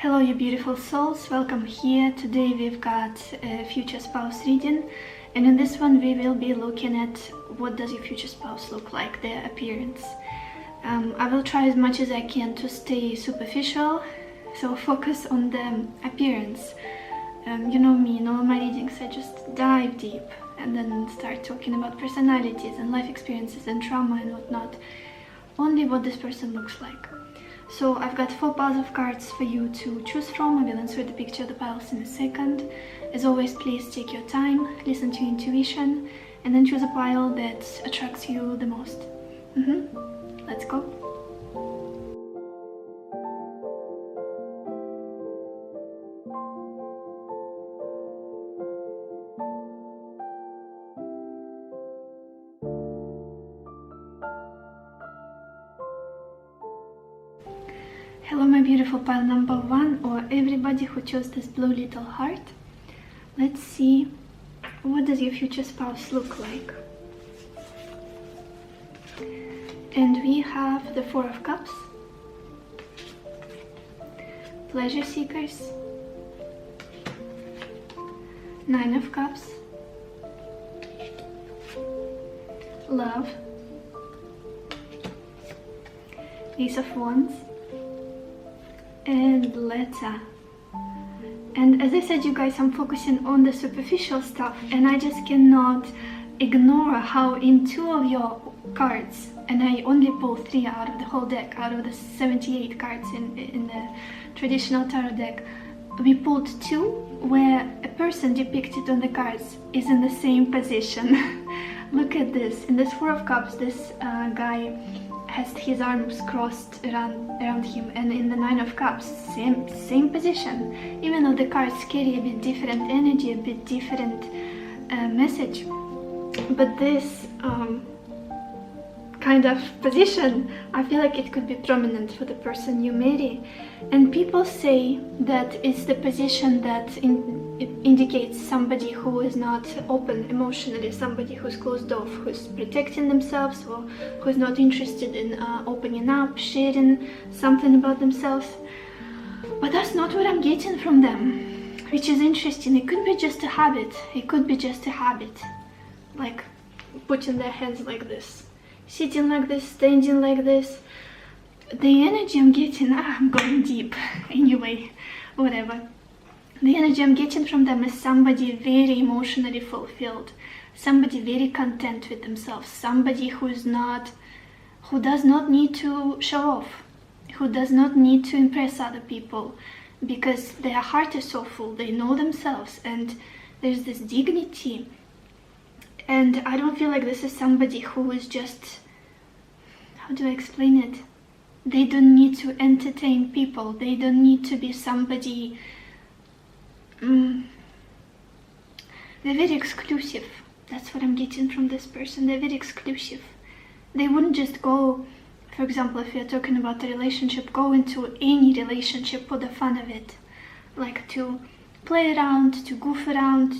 Hello you beautiful souls, welcome here. Today we've got a future spouse reading, and in this one we will be looking at what does your future spouse look like, their appearance. I will try as much as I can to stay superficial, so focus on the appearance. You know me, in all my readings I just dive deep and then start talking about personalities and life experiences and trauma and whatnot. Only what this person looks like. So I've got 4 piles of cards for you to choose from. I will insert the picture of the piles in a second. As always, please take your time, listen to your intuition, and then choose a pile that attracts you the most. Let's go. Hello my beautiful pile number 1, or everybody who chose this blue little heart. Let's see, what does your future spouse look like? And we have the 4 of Cups, pleasure seekers, 9 of Cups, love, Ace of Wands, and letter. And as I said, you guys, I'm focusing on the superficial stuff, and I just cannot ignore how in 2 of your cards, and I only pulled 3 out of the whole deck, out of the 78 cards in the traditional tarot deck, we pulled 2 where a person depicted on the cards is in the same position. Look at this. In this 4 of Cups, this guy has his arms crossed around him, and in the 9 of Cups, same position, even though the cards carry a bit different energy, a bit different message. But this kind of position, I feel like it could be prominent for the person you marry. And people say that it's the position that indicates somebody who is not open emotionally, somebody who's closed off, who's protecting themselves, or who's not interested in opening up, sharing something about themselves. But that's not what I'm getting from them, which is interesting. It could be just a habit. It could be just a habit, like putting their hands like this, sitting like this, standing like this. The energy I'm getting, I'm going deep anyway, whatever. The energy I'm getting from them is somebody very emotionally fulfilled, somebody very content with themselves, somebody who does not need to show off, who does not need to impress other people, because their heart is so full, they know themselves, and there's this dignity. And I don't feel like this is somebody who is just, how do I explain it? They don't need to entertain people, they don't need to be somebody. They're very exclusive. That's what I'm getting from this person. They're very exclusive. They wouldn't just go, for example, if you're talking about a relationship, go into any relationship for the fun of it, like to play around, to goof around,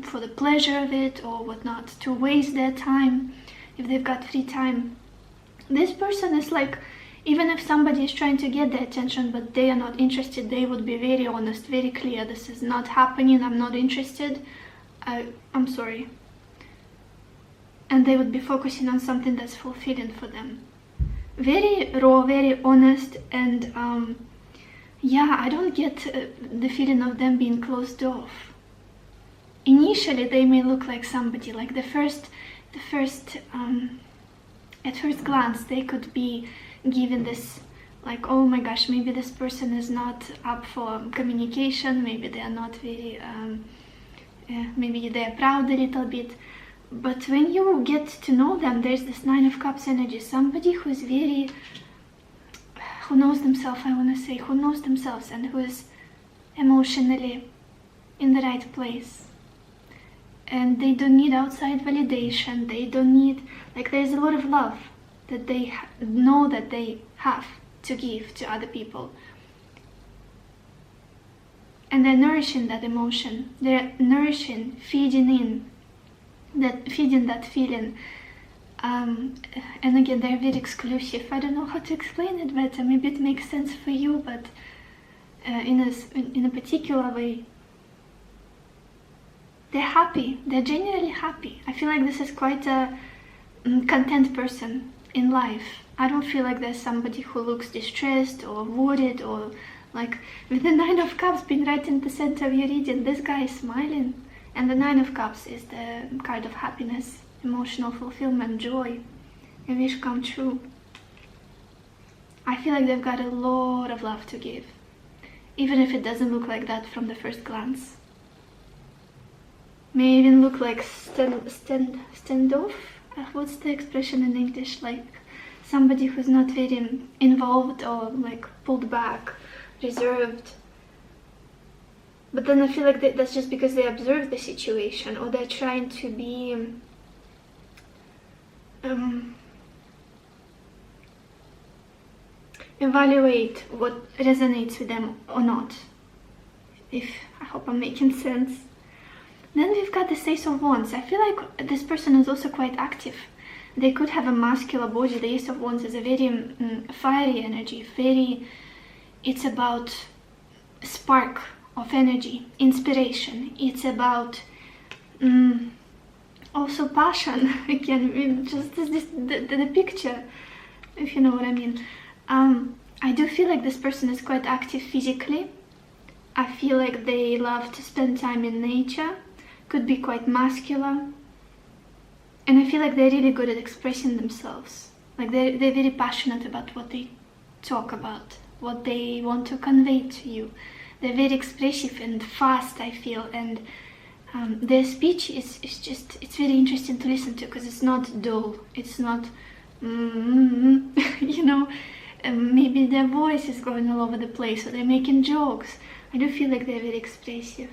for the pleasure of it or whatnot, to waste their time if they've got free time. This person is like, even if somebody is trying to get their attention but they are not interested, they would be very honest, very clear. This is not happening, I'm not interested, I'm sorry. And they would be focusing on something that's fulfilling for them. Very raw, very honest, and yeah, I don't get the feeling of them being closed off. Initially they may look like somebody, like at first glance they could be given this, like, oh my gosh, maybe this person is not up for communication, maybe they are not very, maybe they are proud a little bit. But when you get to know them, there's this 9 of Cups energy, somebody who's very, who knows themselves, I want to say, who knows themselves and who is emotionally in the right place. And they don't need outside validation, they don't need, like, there's a lot of love that they know that they have to give to other people. And they're nourishing that emotion, they're nourishing, feeding that feeling. And again, they're very exclusive. I don't know how to explain it better, maybe it makes sense for you, but in a particular way. They're happy. They're genuinely happy. I feel like this is quite a content person in life. I don't feel like there's somebody who looks distressed or worried, or like with the Nine of Cups being right in the center of your reading, this guy is smiling. And the Nine of Cups is the card of happiness, emotional fulfillment, joy, a wish come true. I feel like they've got a lot of love to give, even if it doesn't look like that from the first glance. May even look like standoff. What's the expression in English? Like somebody who's not very involved, or like pulled back, reserved. But then I feel like that's just because they observe the situation, or they're trying to be evaluate what resonates with them or not. I hope I'm making sense. Then we've got the Ace of Wands. I feel like this person is also quite active. They could have a muscular body. The Ace of Wands is a very fiery energy. It's about spark of energy, inspiration. It's about also passion. Again, just the picture, if you know what I mean. I do feel like this person is quite active physically. I feel like they love to spend time in nature. Could be quite muscular. And I feel like they're really good at expressing themselves. Like they're very passionate about what they talk about, what they want to convey to you. They're very expressive and fast, I feel, and their speech is it's very interesting to listen to, because it's not dull, it's not, you know, maybe their voice is going all over the place, or they're making jokes. I do feel like they're very expressive.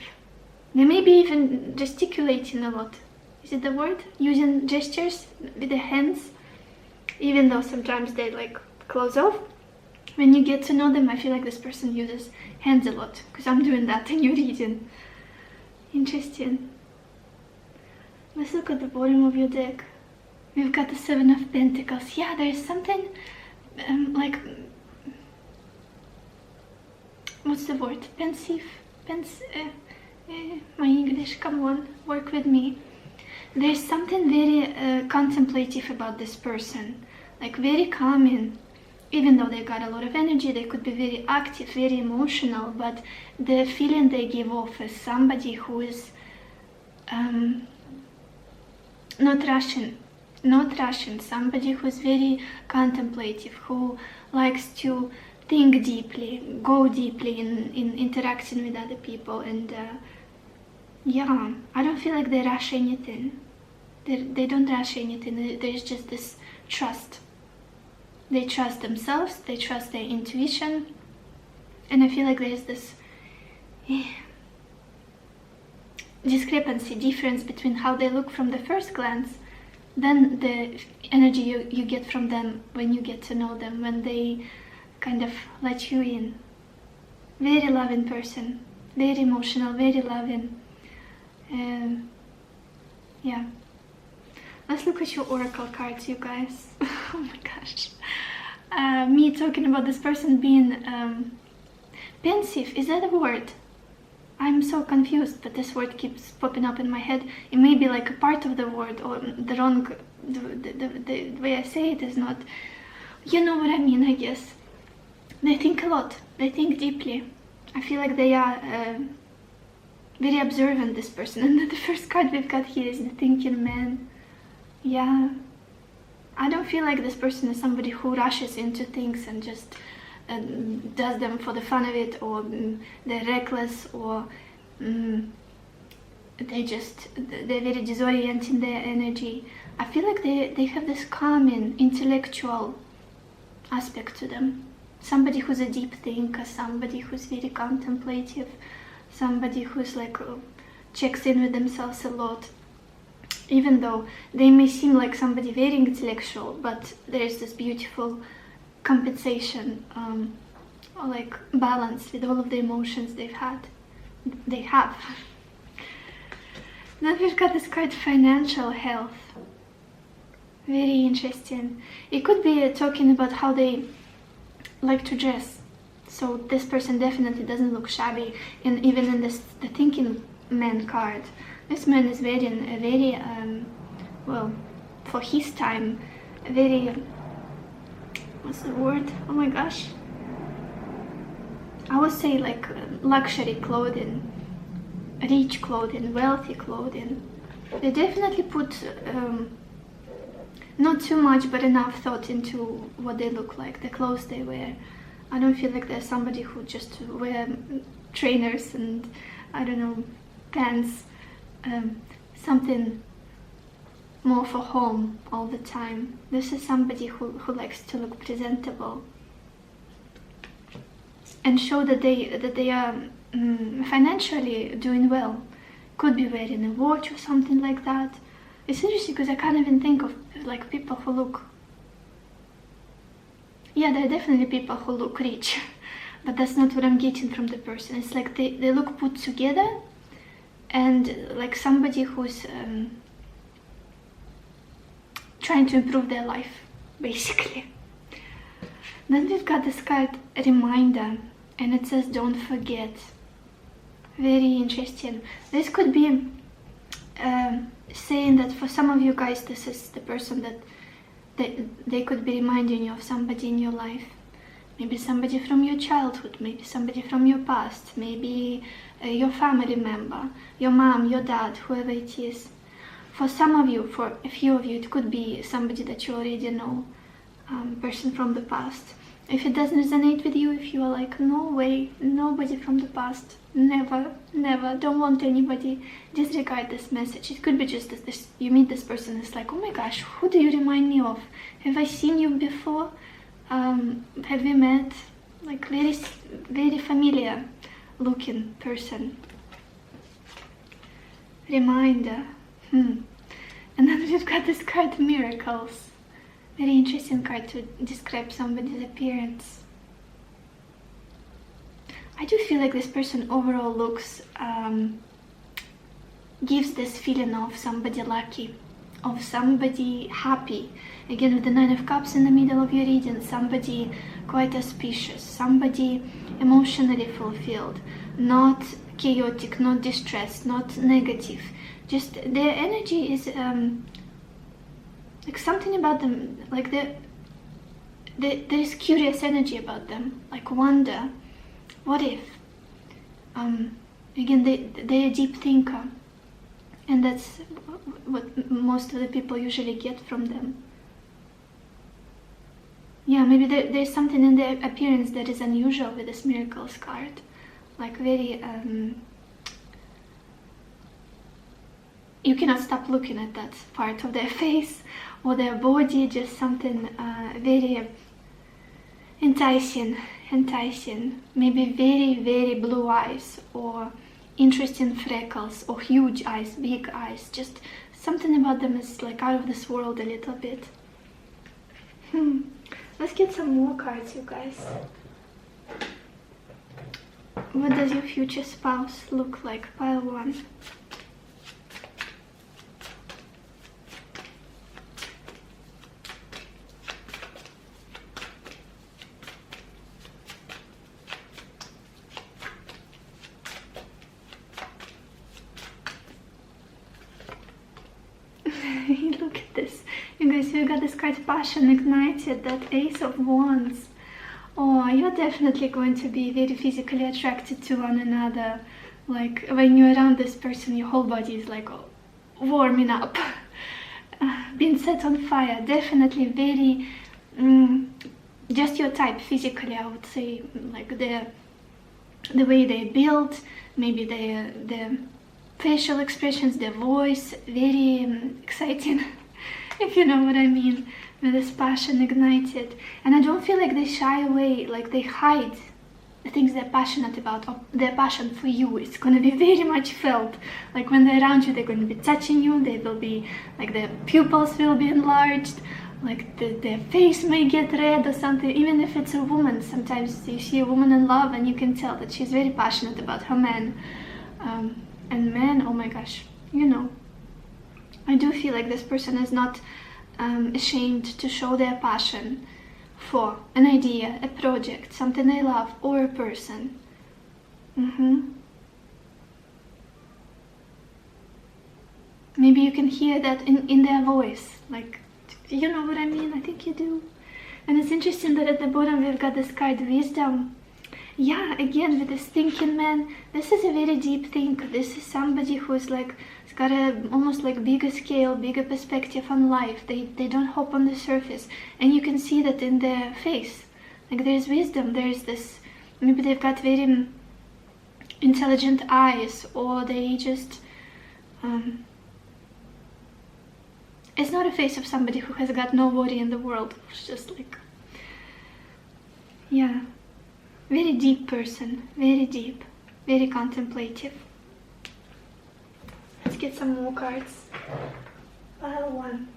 They may be even gesticulating a lot. Is it the word? Using gestures with their hands, even though sometimes they like close off. When you get to know them, I feel like this person uses hands a lot, because I'm doing that in your reading. Interesting. Let's look at the bottom of your deck. We've got the Seven of Pentacles. Yeah, there's something like, what's the word? Pensive? My English, come on, work with me. There's something very contemplative about this person, like very calming. Even though they got a lot of energy, they could be very active, very emotional, but the feeling they give off is somebody who is not rushing, somebody who's very contemplative, who likes to think deeply, go deeply in interacting with other people. And yeah, I don't feel like they rush anything. They don't rush anything. There's just this trust. They trust themselves, they trust their intuition, and I feel like there's this discrepancy, difference between how they look from the first glance, then the energy you get from them when you get to know them, when they kind of let you in. Very loving person, very emotional, very loving. Yeah. Let's look at your oracle cards, you guys. Oh my gosh. Me talking about this person being pensive. Is that a word? I'm so confused, but this word keeps popping up in my head. It may be like a part of the word, or the wrong, the way I say it is not, you know what I mean, I guess. They think a lot, they think deeply. I feel like they are very observant, this person. And then the first card we've got here is the thinking man. Yeah, I don't feel like this person is somebody who rushes into things and just does them for the fun of it, or they're reckless, or they're very disorienting their energy. I feel like they have this calming, intellectual aspect to them. Somebody who's a deep thinker, somebody who's very contemplative, somebody who's like checks in with themselves a lot. Even though they may seem like somebody very intellectual, but there's this beautiful compensation, or like balance with all of the emotions they have. Then we've got this card, financial health. Very interesting. It could be talking about how they like to dress, So this person definitely doesn't look shabby, and even in the thinking man card, this man is wearing a very, well, for his time, a very, what's the word? Oh my gosh. I would say like luxury clothing, rich clothing, wealthy clothing. They definitely put not too much but enough thought into what they look like, the clothes they wear. I don't feel like there's somebody who just wear trainers and, I don't know, pants, something more for home all the time. This is somebody who likes to look presentable and show that they are financially doing well. Could be wearing a watch or something like that. It's interesting because I can't even think of like people who look, yeah, there are definitely people who look rich, but that's not what I'm getting from the person. It's like they look put together, and like somebody who's trying to improve their life, basically. Then we've got this card, a reminder, and it says don't forget. Very interesting. This could be saying that for some of you guys, this is the person that they could be reminding you of somebody in your life. Maybe somebody from your childhood, maybe somebody from your past, maybe your family member, your mom, your dad, whoever it is. For some of you, for a few of you, it could be somebody that you already know, person from the past. If it doesn't resonate with you, if you are like, no way, nobody from the past, never, never, don't want anybody, disregard this message. It could be just this, you meet this person, it's like, oh my gosh, who do you remind me of? Have I seen you before? Have we met? Like very, very familiar looking person. Reminder. And then we've got this card, miracles. Very interesting card to describe somebody's appearance. I do feel like this person overall looks, gives this feeling of somebody lucky, of somebody happy. Again, with the Nine of Cups in the middle of your reading, somebody quite auspicious, somebody emotionally fulfilled, not chaotic, not distressed, not negative. Just their energy is like something about them, like there's curious energy about them, like wonder, what if? Again, they're a deep thinker, and that's what most of the people usually get from them. Yeah, maybe there's something in their appearance that is unusual with this miracles card, like very, you cannot stop looking at that part of their face or their body, just something very enticing, maybe very, very blue eyes, or interesting freckles, or huge eyes, big eyes, just something about them is like out of this world a little bit. Let's get some more cards, you guys. What does your future spouse look like? Pile 1. Look at this. You guys, you got this card, passion ignited, that Ace of Wands. Oh, you're definitely going to be very physically attracted to one another. Like when you're around this person, your whole body is like warming up, being set on fire. Definitely very, just your type physically, I would say. Like the way they build, maybe their facial expressions, their voice, very exciting, if you know what I mean, with this passion ignited. And I don't feel like they shy away, like they hide the things they're passionate about, or their passion for you. It's going to be very much felt. Like when they're around you, they're going to be touching you, they will be, like their pupils will be enlarged, like their face may get red or something. Even if it's a woman, sometimes you see a woman in love and you can tell that she's very passionate about her man. And men, oh my gosh, you know, I do feel like this person is not ashamed to show their passion. for an idea, a project, something I love, or a person. Maybe you can hear that in their voice, like, you know what I mean? I think you do. And it's interesting that at the bottom we've got this card, wisdom. Yeah, again, with this thinking man, this is a very deep thinker. This is somebody who's like, it's got a almost like bigger scale, bigger perspective on life. They don't hop on the surface. And you can see that in their face. Like there's wisdom, there's this, maybe they've got very intelligent eyes, or they just, it's not a face of somebody who has got no worry in the world. It's just like, yeah, very deep person, very deep, very contemplative. Let's get some more cards. Pile 1.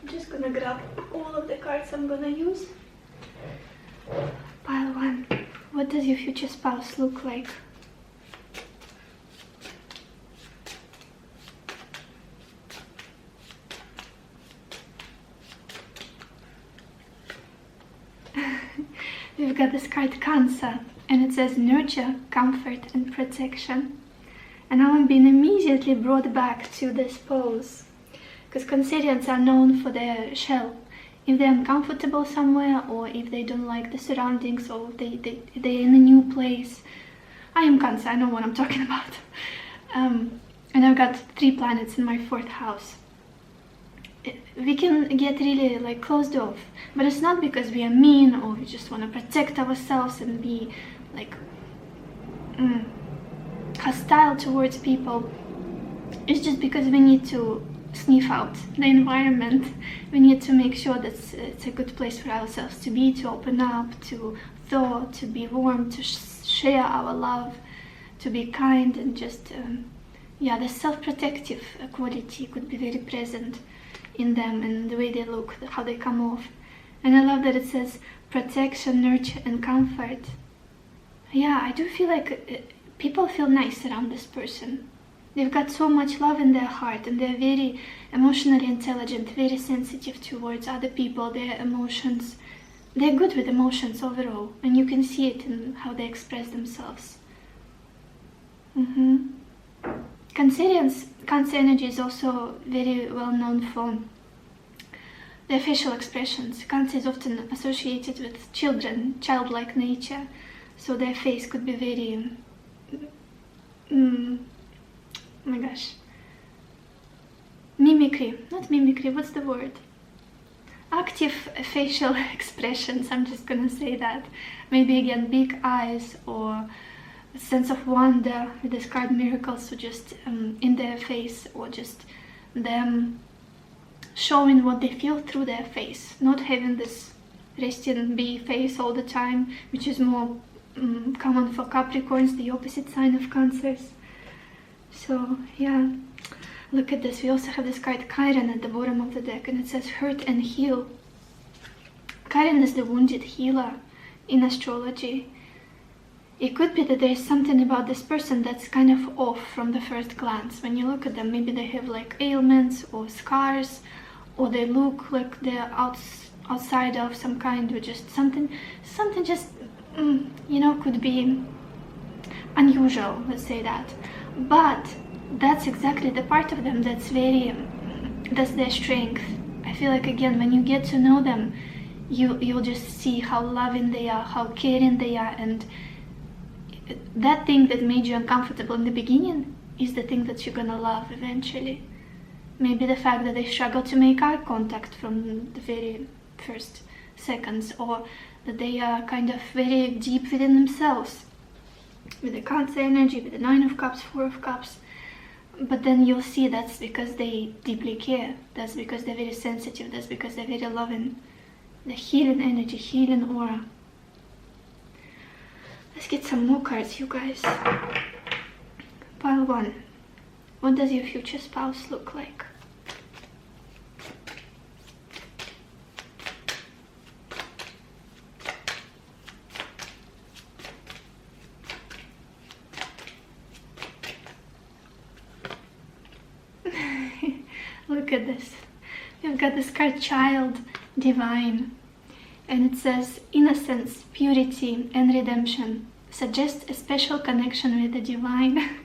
I'm just gonna grab all of the cards I'm gonna use. Pile 1. What does your future spouse look like? We've got this card Cancer, and it says nurture, comfort and protection. And now I'm being immediately brought back to this pose, because Cancerians are known for their shell. If they're uncomfortable somewhere, or if they don't like the surroundings, or they're in a new place. I am Cancer, I know what I'm talking about. And I've got 3 planets in my 4th house. We can get really like closed off, but it's not because we are mean or we just want to protect ourselves and be like hostile towards people. It's just because we need to sniff out the environment. We need to make sure that it's a good place for ourselves to be, to open up, to thaw, to be warm, to share our love, to be kind, and just yeah, the self-protective quality could be very present in them, and the way they look, how they come off. And I love that it says protection, nurture and comfort. Yeah, I do feel like people feel nice around this person. They've got so much love in their heart, and they're very emotionally intelligent, very sensitive towards other people, their emotions. They're good with emotions overall, and you can see it in how they express themselves. Cancer energy is also very well known for their facial expressions. Cancer is often associated with children, childlike nature, so their face could be very, oh my gosh, mimicry, not mimicry, what's the word? Active facial expressions, I'm just gonna say that. Maybe again, big eyes, or a sense of wonder with this card miracles, so just in their face, or just them showing what they feel through their face, not having this resting bee face all the time, which is more common for Capricorns, the opposite sign of Cancers. So yeah, look at this. We also have this card Chiron at the bottom of the deck, and it says hurt and heal. Chiron is the wounded healer in astrology. It could be that there's something about this person that's kind of off from the first glance. When you look at them, maybe they have like ailments or scars, or they look like they're outside of some kind, or just something just, you know, could be unusual, let's say that. But that's exactly the part of them that's that's their strength. I feel like, again, when you get to know them, you'll just see how loving they are, how caring they are, and that thing that made you uncomfortable in the beginning is the thing that you're gonna love eventually. Maybe the fact that they struggle to make eye contact from the very first seconds, or that they are kind of very deep within themselves, with the Cancer energy, with the 9 of Cups, 4 of Cups. But then you'll see that's because they deeply care, that's because they're very sensitive, that's because they're very loving. The healing energy, healing aura. Let's get some more cards, you guys. Pile 1. What does your future spouse look like? Look at this. We've got this card Child, Divine. and it says innocence, purity, and redemption suggest a special connection with the divine.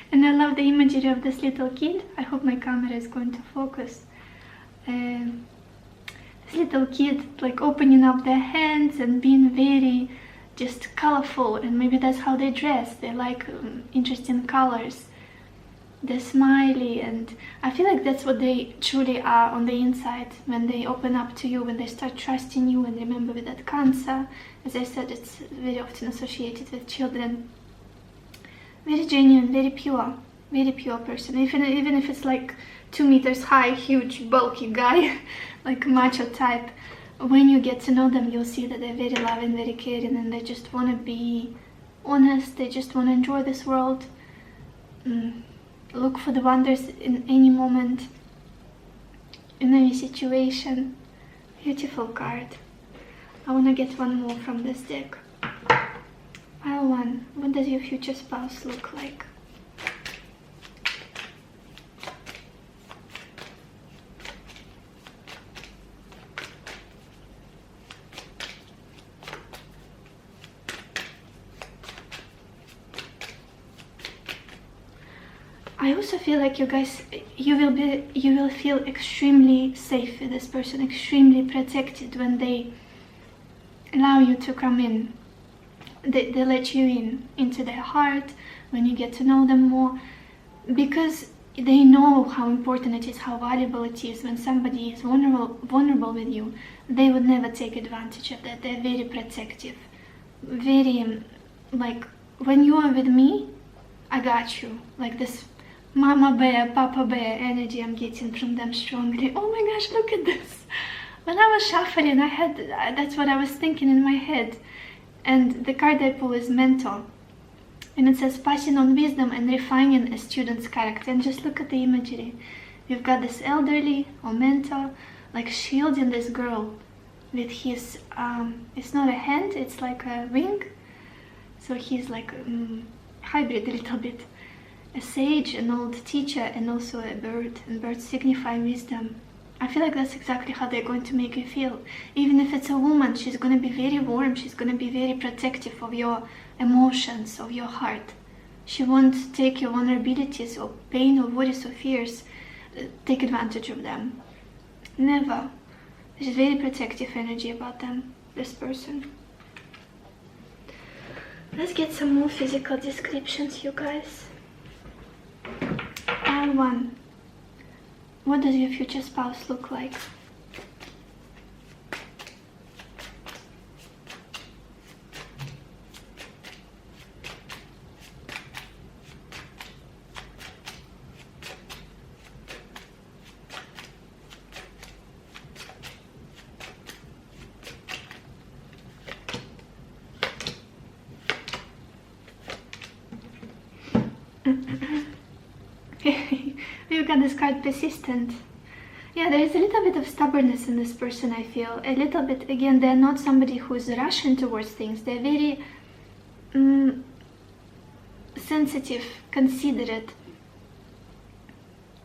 And I love the imagery of this little kid. I hope my camera is going to focus. This little kid like opening up their hands and being very just colorful, and maybe that's how they dress. They like interesting colors. They're smiley, and I feel like that's what they truly are on the inside when they open up to you, when they start trusting you. And remember, with that cancer, as I said, it's very often associated with children. Very genuine, very pure person. Even if it's like 2 meters high, huge, bulky guy, like macho type, when you get to know them, you'll see that they're very loving, very caring, and they just want to be honest. They just want to enjoy this world. Look for the wonders in any moment, in any situation. Beautiful card. I want to get one more from this deck. Pile 1. What does your future spouse look like? I also feel like you guys, you will feel extremely safe with this person, extremely protected when they allow you to come in. They let you into their heart when you get to know them more, because they know how important it is, how valuable it is. When somebody is vulnerable with you, they would never take advantage of that. They're very protective, very like, when you are with me, I got you, like this mama bear, papa bear energy I'm getting from them strongly. Oh my gosh, look at this. When I was shuffling, that's what I was thinking in my head. And the card I pull is mentor. And it says passing on wisdom and refining a student's character. And just look at the imagery. We've got this elderly or mentor, like shielding this girl with his, it's not a hand, it's like a wing. So he's like hybrid a little bit. A sage, an old teacher, and also a bird. And birds signify wisdom. I feel like that's exactly how they're going to make you feel. Even if it's a woman, she's going to be very warm. She's going to be very protective of your emotions, of your heart. She won't take your vulnerabilities or pain or worries or fears, take advantage of them. Never. There's very protective energy about them, this person. Let's get some more physical descriptions, you guys. Pile 1. What does your future spouse look like? We've got this card, persistent. Yeah, there is a little bit of stubbornness in this person, I feel. A little bit, again, they're not somebody who's rushing towards things. They're very sensitive, considerate,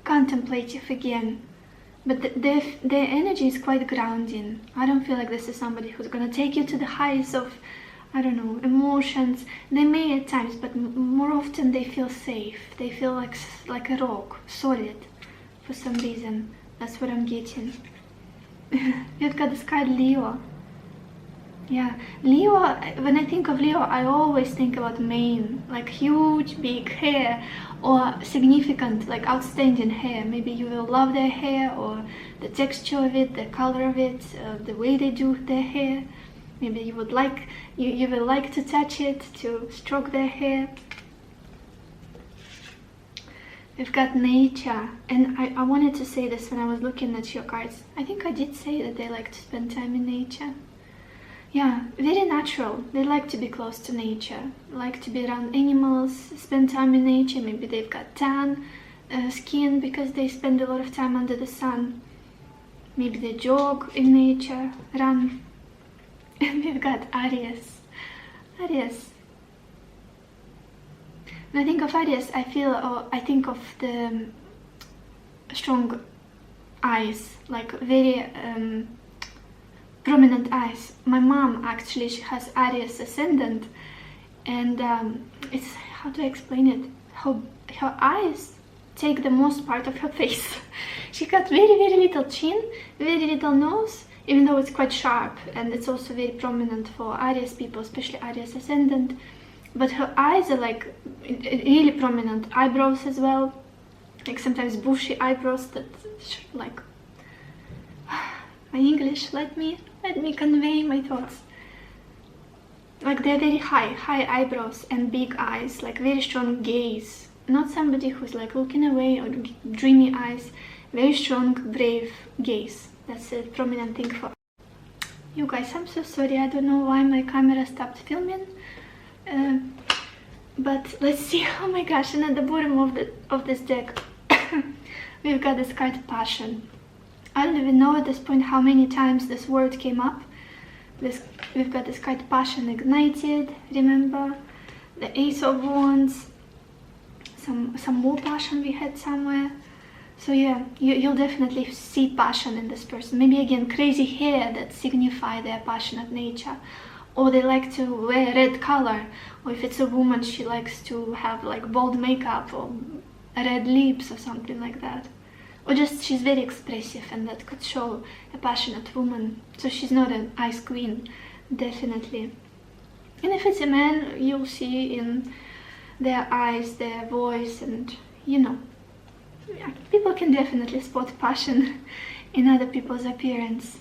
contemplative again. But their energy is quite grounding. I don't feel like this is somebody who's going to take you to the highs of, I don't know, emotions. They may at times, but more often they feel safe. They feel like a rock, solid, for some reason. That's what I'm getting. You've got this card, Leo. Yeah, Leo, when I think of Leo, I always think about mane, like huge, big hair, or significant, like outstanding hair. Maybe you will love their hair, or the texture of it, the color of it, the way they do their hair. Maybe you would like, you will like to touch it, to stroke their hair. We've got nature, and I wanted to say this when I was looking at your cards. I think I did say that they like to spend time in nature. Yeah, very natural. They like to be close to nature, like to be around animals, spend time in nature. Maybe they've got tan skin because they spend a lot of time under the sun. Maybe they jog in nature, run. And we've got Aries. Aries. When I think of Aries, I think of the strong eyes, like very prominent eyes. My mom actually, she has Aries ascendant, and it's, how do I explain it? Her eyes take the most part of her face. She got very little chin, very little nose, even though it's quite sharp, and it's also very prominent for Aries people, especially Aries ascendant. But her eyes are like really prominent. Eyebrows as well, like sometimes bushy eyebrows that like my English, let me convey my thoughts. Like they're very high eyebrows and big eyes, like very strong gaze. Not somebody who's like looking away or dreamy eyes. Very strong, brave gaze. That's a prominent thing for you guys. I'm so sorry, I don't know why my camera stopped filming. But let's see. Oh my gosh, and at the bottom of this deck we've got this card Passion. I don't even know at this point how many times this word came up. We've got this card Passion Ignited, remember? The Ace of Wands, some more passion we had somewhere. So yeah, you'll definitely see passion in this person. Maybe again, crazy hair that signify their passionate nature. Or they like to wear red color. Or if it's a woman, she likes to have like bold makeup or red lips or something like that. Or just she's very expressive, and that could show a passionate woman. So she's not an ice queen, definitely. And if it's a man, you'll see in their eyes, their voice, and you know, yeah, people can definitely spot passion in other people's appearance.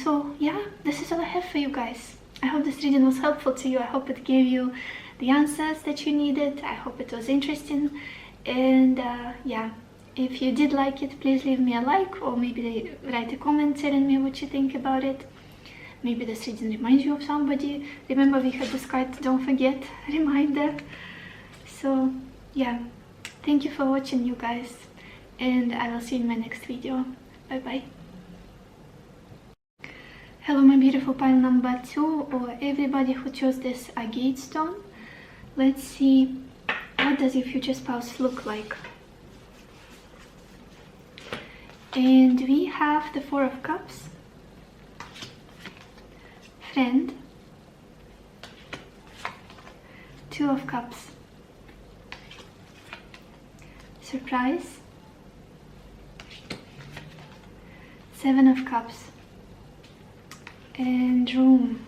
So yeah, this is all I have for you guys. I hope this reading was helpful to you. I hope it gave you the answers that you needed. I hope it was interesting. And yeah, if you did like it, please leave me a like, or maybe write a comment telling me what you think about it. Maybe this reading reminds you of somebody. Remember, we had this card, don't forget, reminder. So yeah, thank you for watching, you guys, and I will see you in my next video. Bye bye. Hello my beautiful pile number 2, or everybody who chose this agate stone. Let's see, what does your future spouse look like? And we have the Four of Cups, Friend, Two of Cups, Surprise, Seven of Cups, and Room.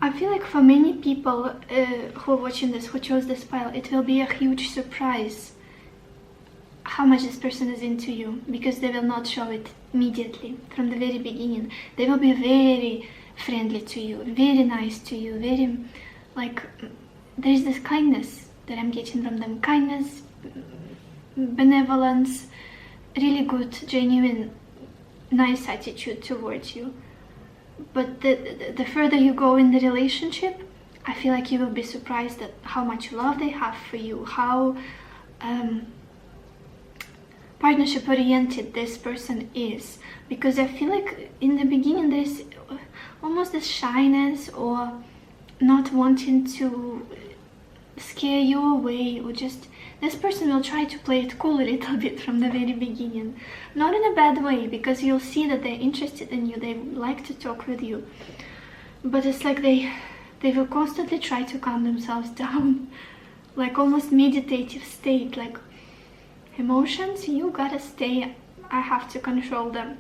I feel like for many people who are watching this, who chose this pile, it will be a huge surprise how much this person is into you, because they will not show it immediately from the very beginning. They will be very friendly to you, very nice to you, very like, there's this kindness that I'm getting from them. Kindness, benevolence, really good, genuine, nice attitude towards you. But the further you go in the relationship, I feel like you will be surprised at how much love they have for you, how partnership oriented this person is. Because I feel like in the beginning there's almost this shyness, or not wanting to scare you away, or just this person will try to play it cool a little bit from the very beginning. Not in a bad way, because you'll see that they're interested in you, they like to talk with you. But it's like they will constantly try to calm themselves down, like almost meditative state, like emotions, you gotta stay, I have to control them.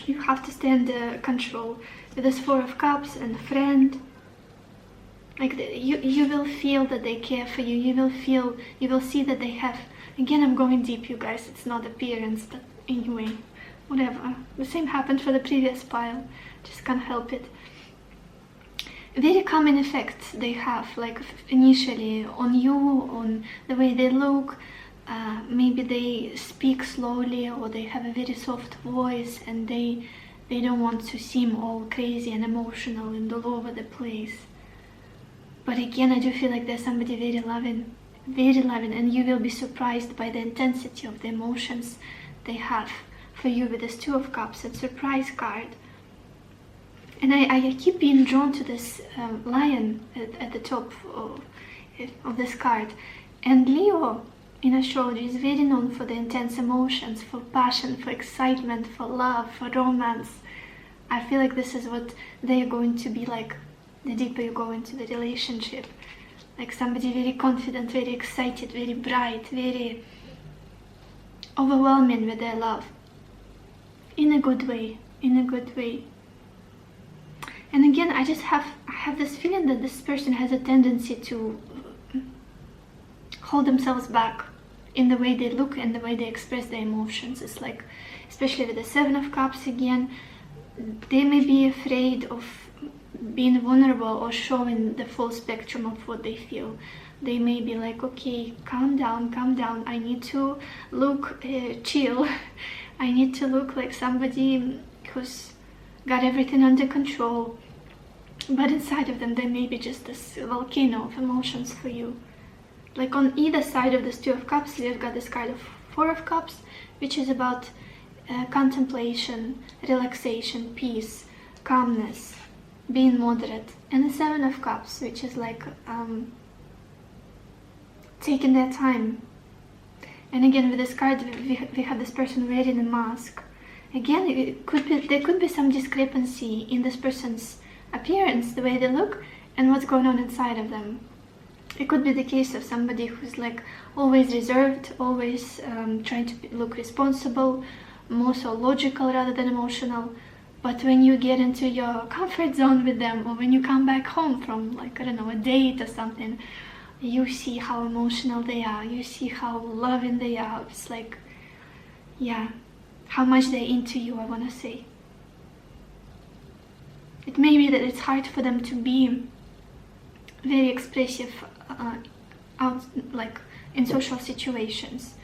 You have to stay under control. With this Four of Cups and Friend, like you will feel that they care for you. You will see that they have, again, I'm going deep, you guys, it's not appearance, but anyway, whatever. The same happened for the previous pile, just can't help it. Very common effects they have, like initially on you, on the way they look. Maybe they speak slowly, or they have a very soft voice, and they don't want to seem all crazy and emotional and all over the place. But again, I do feel like there's somebody very loving, and you will be surprised by the intensity of the emotions they have for you with this Two of Cups and Surprise card. And I keep being drawn to this lion at the top of this card. And Leo in astrology is very known for the intense emotions, for passion, for excitement, for love, for romance. I feel like this is what they're going to be like the deeper you go into the relationship. Like somebody very confident, very excited, very bright, very overwhelming with their love. In a good way, in a good way. And again, I have this feeling that this person has a tendency to hold themselves back in the way they look and the way they express their emotions. It's like, especially with the Seven of Cups again, they may be afraid of being vulnerable or showing the full spectrum of what they feel. They may be like, okay, calm down, I need to look chill. I need to look like somebody who's got everything under control. But inside of them, there may be just this volcano of emotions for you. Like on either side of this Two of Cups, you've got this card of Four of Cups, which is about contemplation, relaxation, peace, calmness, being moderate. And the Seven of Cups, which is like taking their time. And again, with this card, we have this person wearing a mask. Again, there could be some discrepancy in this person's appearance, the way they look, and what's going on inside of them. It could be the case of somebody who's like always reserved, always trying to look responsible, more so logical rather than emotional. But when you get into your comfort zone with them, or when you come back home from, like, I don't know, a date or something, you see how emotional they are, you see how loving they are. It's like, yeah, how much they're into you, I want to say. It may be that it's hard for them to be very expressive out, like in social situations.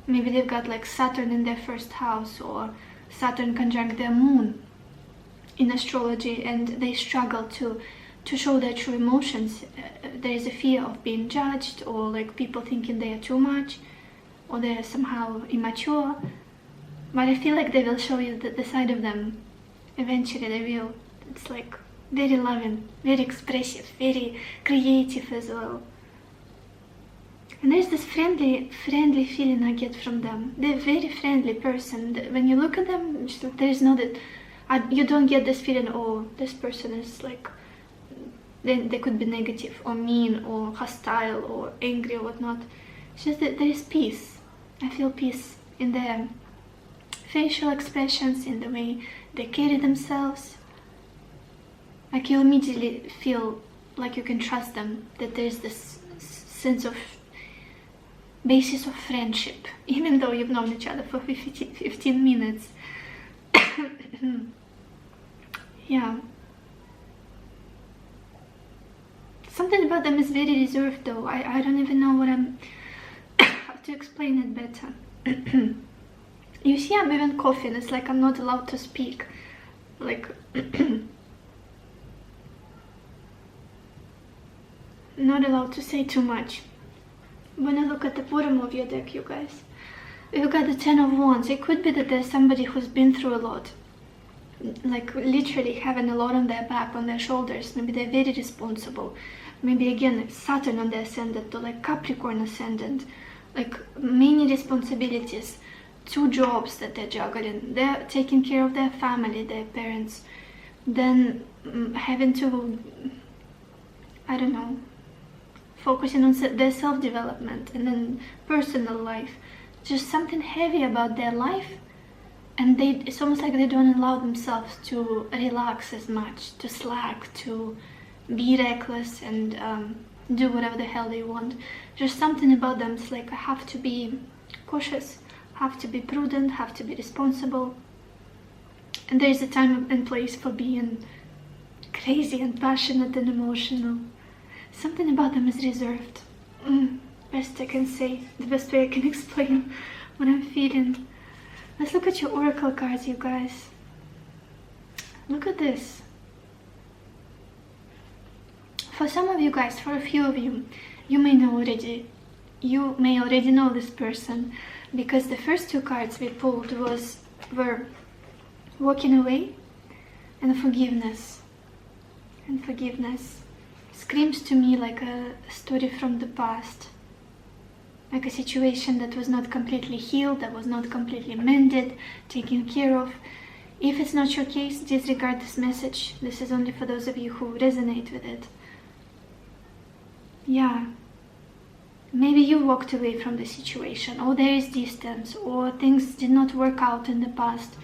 Maybe they've got like Saturn in their first house, or Saturn conjunct their moon in astrology, and they struggle to show their true emotions. There is a fear of being judged, or like people thinking they are too much, or they're somehow immature. But I feel like they will show you the side of them. Eventually they will. It's like very loving, very expressive, very creative as well. And there's this friendly feeling I get from them. They're a very friendly person. When you look at them, there's no that you don't get this feeling, oh, this person is like, then they could be negative or mean or hostile or angry or whatnot. It's just that there is peace. I feel peace in their facial expressions, in the way they carry themselves. Like you immediately feel like you can trust them, that there's this sense of basis of friendship, even though you've known each other for 15 minutes. Yeah. Something about them is very reserved though. I don't even know what how to explain it better. You see, I'm even coughing. It's like I'm not allowed to speak. Like not allowed to say too much. When I look at the bottom of your deck, you guys, you've got the Ten of Wands. It could be that there's somebody who's been through a lot, like literally having a lot on their back, on their shoulders. Maybe they're very responsible. Maybe again Saturn on the ascendant, or like Capricorn ascendant, like many responsibilities, 2 jobs that they're juggling. They're taking care of their family, their parents, then having to, I don't know, focusing on their self-development, and then personal life. Just something heavy about their life, and it's almost like they don't allow themselves to relax as much, to slack, to be reckless and do whatever the hell they want. Just something about them. It's like I have to be cautious, have to be prudent, have to be responsible. And there's a time and place for being crazy and passionate and emotional. Something about them is reserved. Best I can say, the best way I can explain what I'm feeling. Let's look at your oracle cards, you guys. Look at this. For some of you guys, for a few of you, you may already know this person, because the first 2 cards we pulled were walking away and forgiveness. And forgiveness screams to me like a story from the past. like a situation that was not completely healed, that was not completely mended, taken care of. If it's not your case, disregard this message. This is only for those of you who resonate with it. Yeah. Maybe you walked away from the situation, or there is distance, or things did not work out in the past.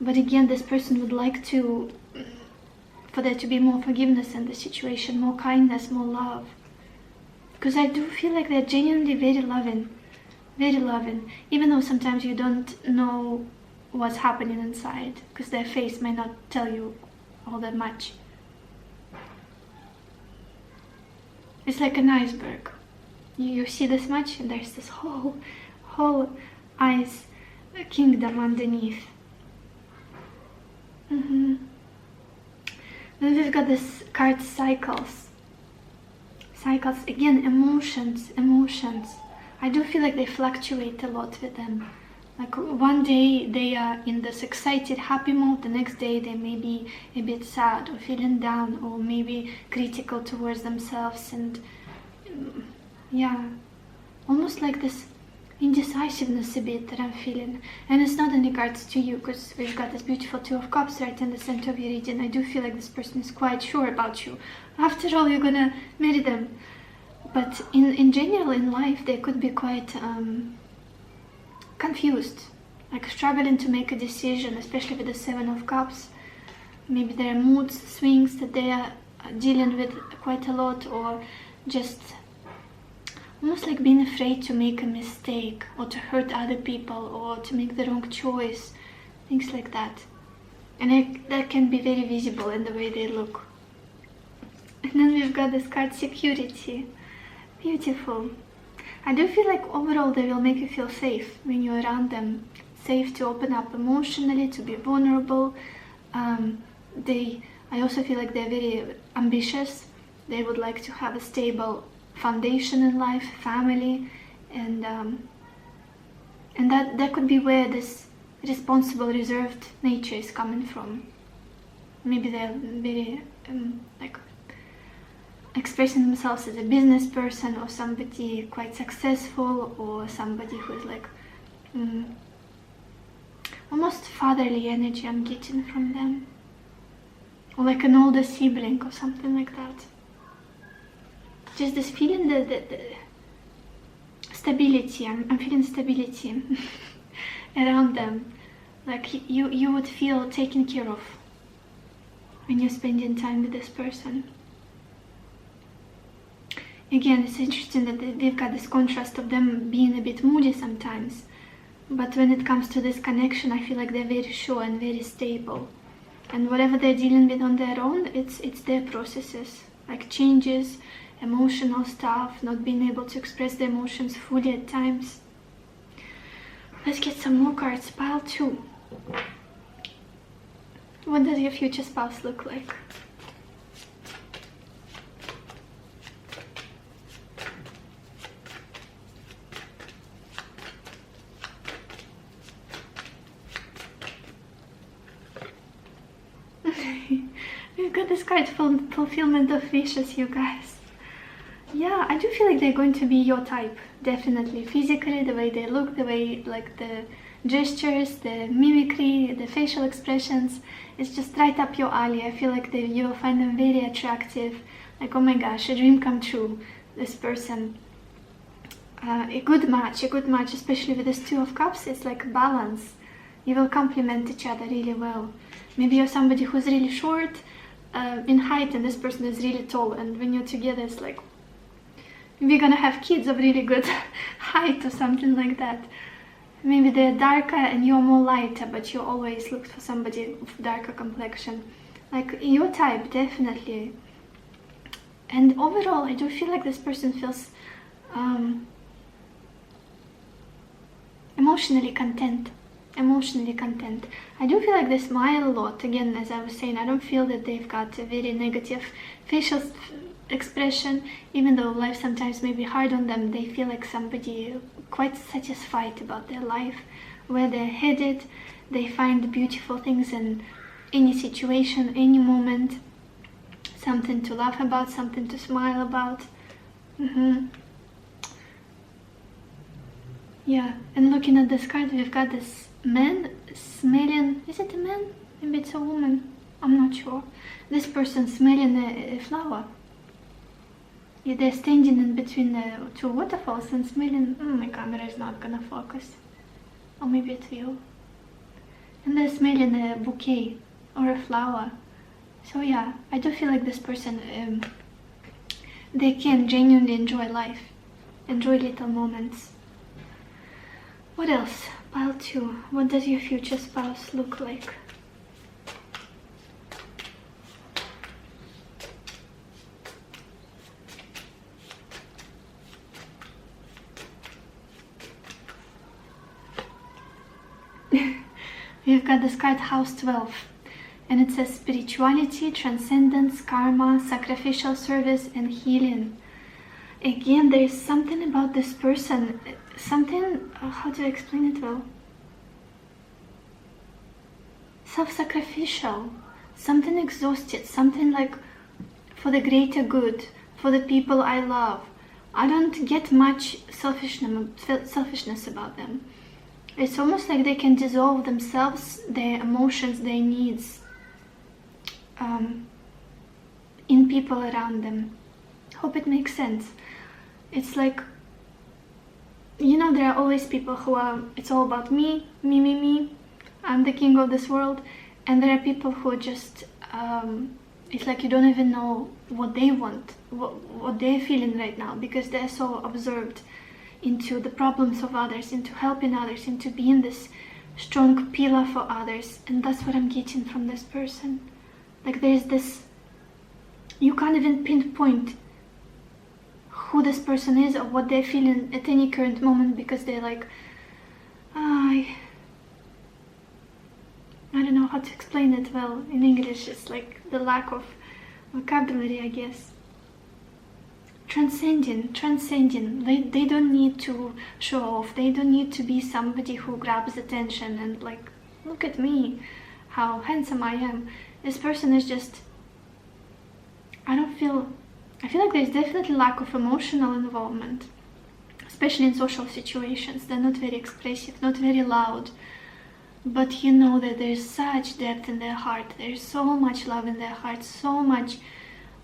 But again, this person would like for there to be more forgiveness in the situation, more kindness, more love. Because I do feel like they're genuinely very loving, even though sometimes you don't know what's happening inside, because their face might not tell you all that much. It's like an iceberg. You see this much, and there's this whole ice kingdom underneath. Then we've got this card cycles. Cycles, again, emotions. I do feel like they fluctuate a lot with them. Like one day they are in this excited, happy mode, the next day they may be a bit sad or feeling down, or maybe critical towards themselves, and yeah, almost like this indecisiveness a bit that I'm feeling. And it's not in regards to you, because we've got this beautiful Two of Cups right in the center of your reading. I do feel like this person is quite sure about you. After all, you're gonna marry them. But in general, in life, they could be quite confused, like struggling to make a decision, especially with the Seven of Cups. Maybe there are mood swings that they are dealing with quite a lot, or just almost like being afraid to make a mistake, or to hurt other people, or to make the wrong choice, things like that. And that can be very visible in the way they look. And then we've got this card, security. Beautiful. I do feel like overall they will make you feel safe when you're around them. Safe to open up emotionally, to be vulnerable. I also feel like they're very ambitious. They would like to have a stable foundation in life, family, and that could be where this responsible, reserved nature is coming from. Maybe they're very like expressing themselves as a business person, or somebody quite successful, or somebody who is like almost fatherly energy I'm getting from them, or like an older sibling or something like that. Just this feeling that the stability, I'm feeling stability around them, like you would feel taken care of when you're spending time with this person. Again, it's interesting that they've got this contrast of them being a bit moody sometimes, but when it comes to this connection, I feel like they're very sure and very stable. And whatever they're dealing with on their own, it's their processes, like changes, emotional stuff, not being able to express their emotions fully at times. Let's get some more cards. Pile 2. What does your future spouse look like? We've got this card, fulfillment of wishes, you guys. Yeah, I do feel like they're going to be your type, definitely. Physically, the way they look, the way, like the gestures, the mimicry, the facial expressions, it's just right up your alley. I feel like you will find them very attractive. Like, oh my gosh, a dream come true, this person. A good match, especially with this Two of Cups. It's like balance. You will complement each other really well. Maybe you're somebody who's really short in height, and this person is really tall, and when you're together, it's like we're gonna have kids of really good height or something like that. Maybe they're darker and you're more lighter, but you always look for somebody with darker complexion. Like your type, definitely. And overall, I do feel like this person feels emotionally content. I do feel like they smile a lot. Again, as I was saying, I don't feel that they've got a very negative facial expression. Even though life sometimes may be hard on them, they feel like somebody quite satisfied about their life, where they're headed. They find beautiful things in any situation, any moment. Something to laugh about, something to smile about. Yeah, and looking at this card, we've got this man smelling, is it a man? Maybe it's a woman, I'm not sure. This person smelling a flower. Yeah, they're standing in between the two waterfalls and smelling, my camera is not gonna focus. Or maybe it will. And they're smelling a bouquet or a flower. So yeah, I do feel like this person, they can genuinely enjoy life, enjoy little moments. What else? Pile 2. What does your future spouse look like? We've got this card, House 12. And it says spirituality, transcendence, karma, sacrificial service, and healing. Again, there is something about this person, something, how do I explain it well? Self-sacrificial, something exhausted, something like for the greater good, for the people I love. I don't get much selfishness about them. It's almost like they can dissolve themselves, their emotions, their needs, in people around them. Hope it makes sense. It's like, you know, there are always people who are, it's all about me, me, me, me, I'm the king of this world. And there are people who are just, it's like you don't even know what they want, what they're feeling right now, because they're so absorbed into the problems of others, into helping others, into being this strong pillar for others. And that's what I'm getting from this person. Like there's this, you can't even pinpoint who this person is or what they're feeling at any current moment, because they're like, I don't know how to explain it well in English. It's like the lack of vocabulary, I guess. Transcending. They don't need to show off. They don't need to be somebody who grabs attention and like, look at me, how handsome I am. This person is just, I feel like there's definitely lack of emotional involvement, especially in social situations. They're not very expressive, not very loud, but you know that there's such depth in their heart. There's so much love in their heart, so much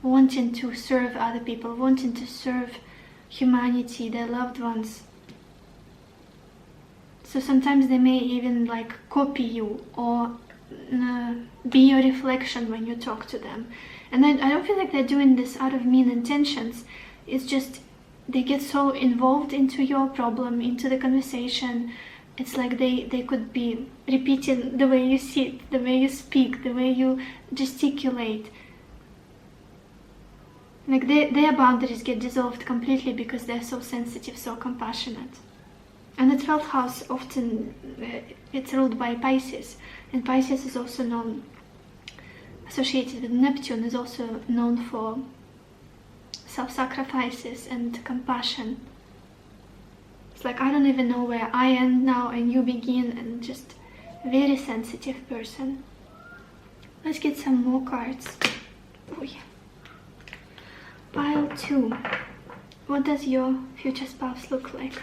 wanting to serve other people, wanting to serve humanity, their loved ones. So sometimes they may even like copy you or be your reflection when you talk to them. And I don't feel like they're doing this out of mean intentions. It's just they get so involved into your problem, into the conversation. It's like they could be repeating the way you sit, the way you speak, the way you gesticulate. Like their boundaries get dissolved completely because they're so sensitive, so compassionate. And the 12th house often, it's ruled by Pisces. And Pisces is also known, associated with Neptune, is also known for self-sacrifices and compassion. It's like, I don't even know where I end now and you begin, and just a very sensitive person. Let's get some more cards. Oh yeah. Pile 2. What does your future spouse look like?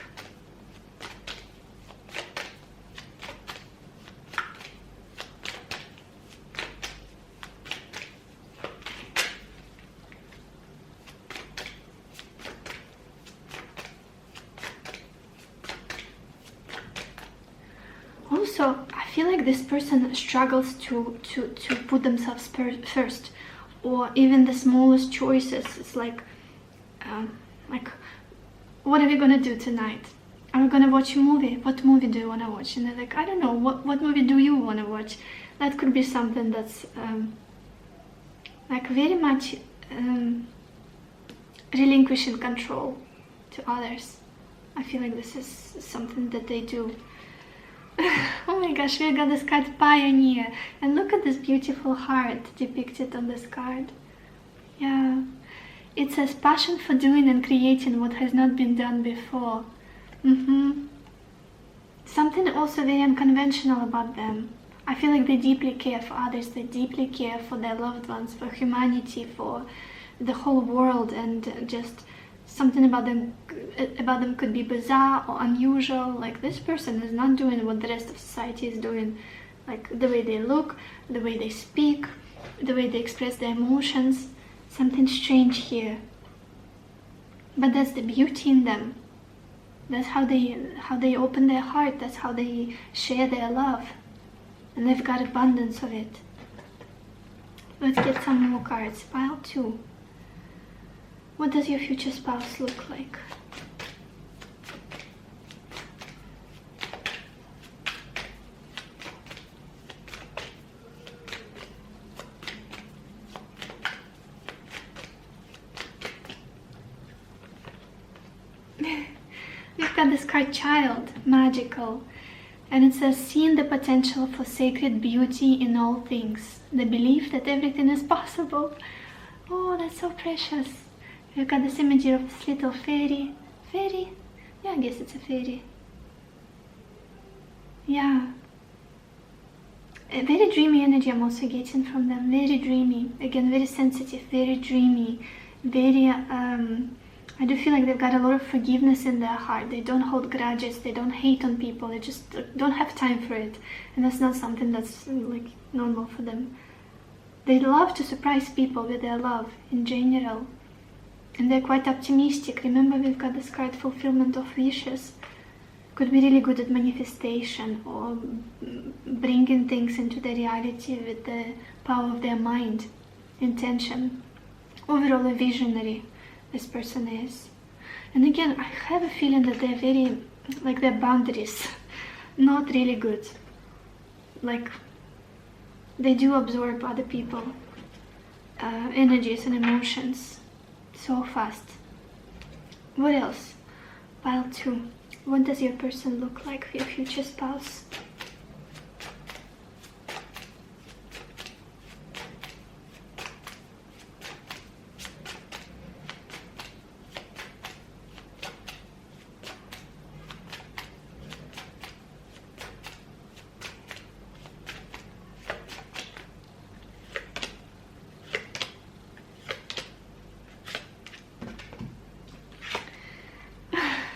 Also, I feel like this person struggles to put themselves first, or even the smallest choices. It's like, what are we gonna do tonight? Are we gonna watch a movie? What movie do you wanna watch? And they're like, I don't know, what movie do you wanna watch? That could be something that's like very much relinquishing control to others. I feel like this is something that they do. Oh my gosh, we got this card, Pioneer, and look at this beautiful heart depicted on this card. Yeah, it says passion for doing and creating what has not been done before. Something also very unconventional about them. I feel like they deeply care for others, they deeply care for their loved ones, for humanity, for the whole world, and just something about them could be bizarre or unusual. Like this person is not doing what the rest of society is doing, like the way they look, the way they speak, the way they express their emotions. Something strange here, but that's the beauty in them. That's how they open their heart. That's how they share their love, and they've got abundance of it. Let's get some more cards. Pile 2. What does your future spouse look like? We've got this card, Child, magical. And it says, seeing the potential for sacred beauty in all things. The belief that everything is possible. Oh, that's so precious. We've got this imagery of this little fairy. Fairy? Yeah, I guess it's a fairy. Yeah. A very dreamy energy I'm also getting from them. Very dreamy. Again, very sensitive, very dreamy. Very, I do feel like they've got a lot of forgiveness in their heart. They don't hold grudges, they don't hate on people, they just don't have time for it. And that's not something that's like normal for them. They love to surprise people with their love in general. And they're quite optimistic. Remember, we've got this card, fulfillment of wishes. Could be really good at manifestation or bringing things into the reality with the power of their mind, intention. Overall, a visionary. This person is. And again, I have a feeling that they're very, like their boundaries, not really good. Like, they do absorb other people, energies and emotions so fast. What else? Pile 2. What does your person look like for your future spouse?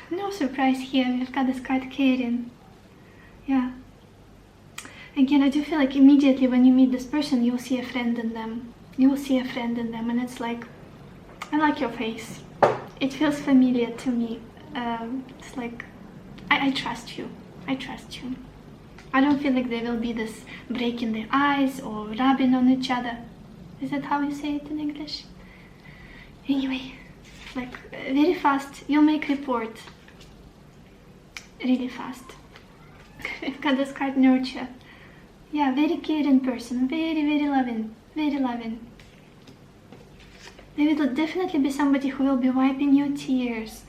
No surprise here, we've got this card, caring. Yeah. Again, I do feel like immediately when you meet this person, you'll see a friend in them. You will see a friend in them, and it's like, I like your face. It feels familiar to me. It's like, I trust you. I trust you. I don't feel like there will be this breaking their eyes or rubbing on each other. Is that how you say it in English? Anyway, like very fast, you'll make report. Really fast. I've got this card, nurture. Yeah, very caring person, very loving, very loving. There will definitely be somebody who will be wiping your tears,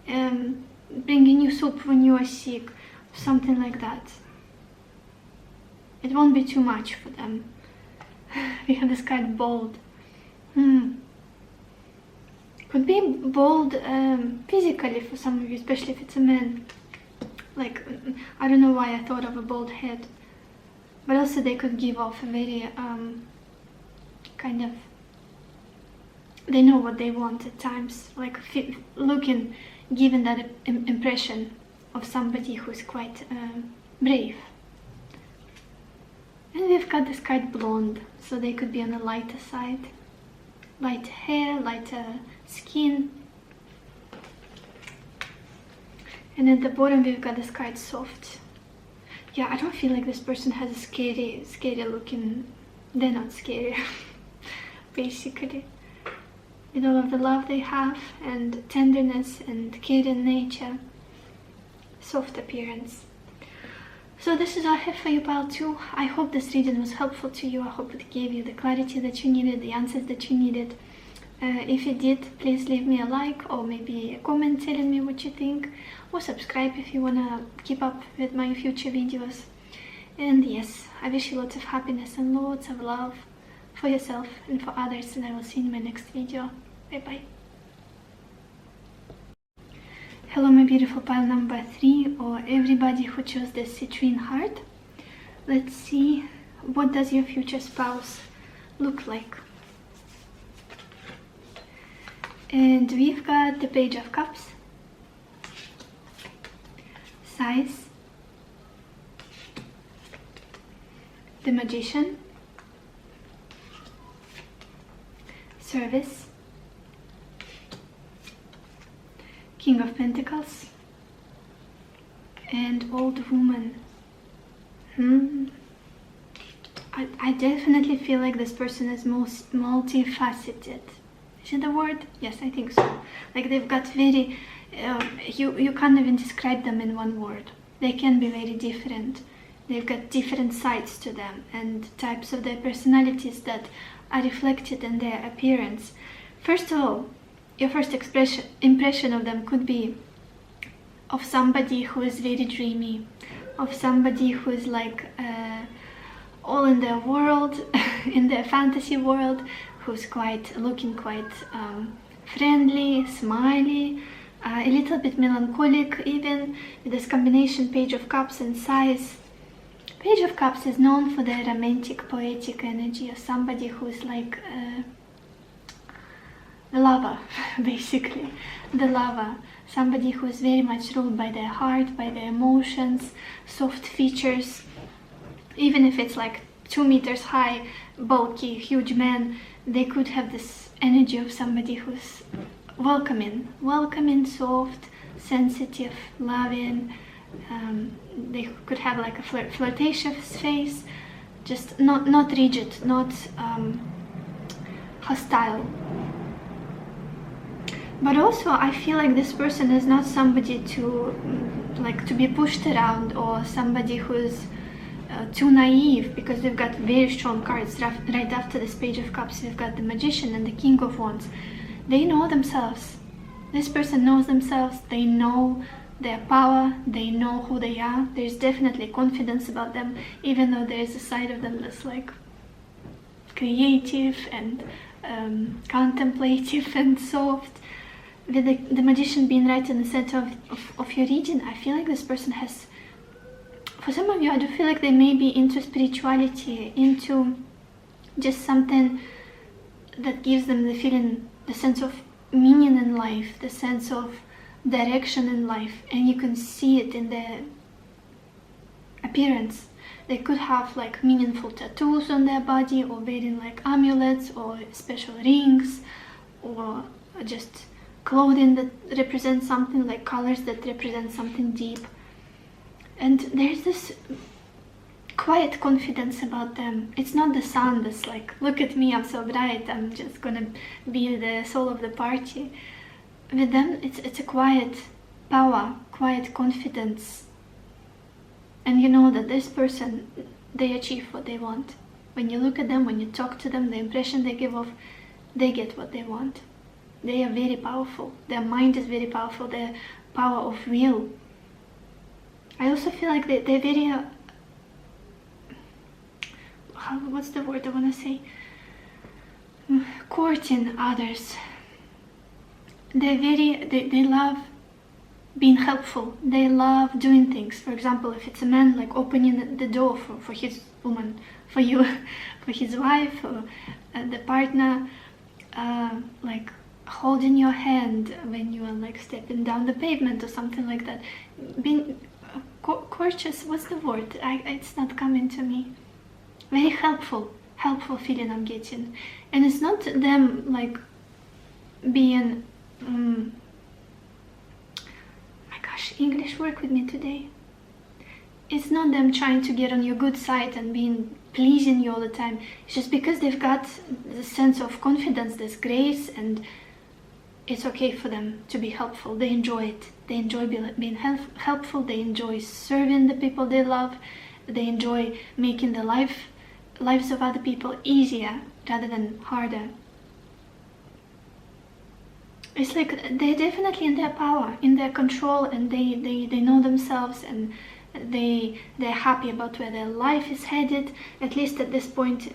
bringing you soup when you are sick, something like that. It won't be too much for them. We have this card, bold. Could be bold physically for some of you, especially if it's a man. Like, I don't know why I thought of a bald head. But also they could give off a very, kind of, they know what they want at times. Like, looking, giving that impression of somebody who's quite brave. And we've got this card, blonde, so they could be on the lighter side. Light hair, lighter skin. And at the bottom we've got this card, soft. Yeah, I don't feel like this person has a scary looking, they're not scary, basically. With all of the love they have, and tenderness, and caring nature, soft appearance. So this is all I have for you, pile 2. I hope this reading was helpful to you. I hope it gave you the clarity that you needed, the answers that you needed. If it did, please leave me a like or maybe a comment telling me what you think, or subscribe if you want to keep up with my future videos. And yes, I wish you lots of happiness and lots of love for yourself and for others, and I will see you in my next video. Bye bye. Hello my beautiful pile number 3, or everybody who chose the citrine heart. Let's see, what does your future spouse look like? And we've got the Page of Cups, Size, the Magician, Service, King of Pentacles, and Old Woman. I definitely feel like this person is most multifaceted. Is it the word? Yes, I think so. Like they've got very, you can't even describe them in one word. They can be very different. They've got different sides to them and types of their personalities that are reflected in their appearance. First of all, your first impression of them could be of somebody who is very dreamy, of somebody who is like all in their world, in their fantasy world, who's looking quite friendly, smiley, a little bit melancholic even, with this combination Page of Cups and Size. Page of Cups is known for their romantic, poetic energy of somebody who's like the lover, basically, the lover. Somebody who is very much ruled by their heart, by their emotions, soft features. Even if it's like 2 meters high, bulky, huge man, they could have this energy of somebody who's welcoming, soft, sensitive, loving. They could have like a flirtatious face, just not rigid, not hostile. But also I feel like this person is not somebody to be pushed around, or somebody who's too naive, because we've got very strong cards. Right after this Page of Cups, we've got the Magician and the King of Wands. They know themselves. This person knows themselves. They know their power. They know who they are. There's definitely confidence about them, even though there's a side of them that's like creative and contemplative and soft. With the Magician being right in the center of your region, I feel like this person has, for some of you, I do feel like they may be into spirituality, into just something that gives them the feeling, the sense of meaning in life, the sense of direction in life, and you can see it in their appearance. They could have like meaningful tattoos on their body, or wearing like amulets or special rings, or just clothing that represents something, like colors that represent something deep. And there's this quiet confidence about them. It's not the sun that's like, look at me, I'm so bright, I'm just gonna be the soul of the party. With them, it's a quiet power, quiet confidence. And you know that this person, they achieve what they want. When you look at them, when you talk to them, the impression they give off, they get what they want. They are very powerful. Their mind is very powerful. Their power of will. I also feel like they're very, what's the word I want to say? Courting others. They love being helpful. They love doing things. For example, if it's a man, like opening the door for his woman, for you, for his wife, or the partner, like holding your hand when you are like stepping down the pavement or something like that. Being courteous, what's the word? It's not coming to me. Very helpful feeling I'm getting. And it's not them like being, my gosh, English, work with me today. It's not them trying to get on your good side and being pleasing you all the time. It's just because they've got the sense of confidence, this grace, and it's okay for them to be helpful. They enjoy it. They enjoy being helpful. They enjoy serving the people they love. They enjoy making the lives of other people easier rather than harder. It's like they're definitely in their power, in their control, and they know themselves, and they're happy about where their life is headed, at least at this point,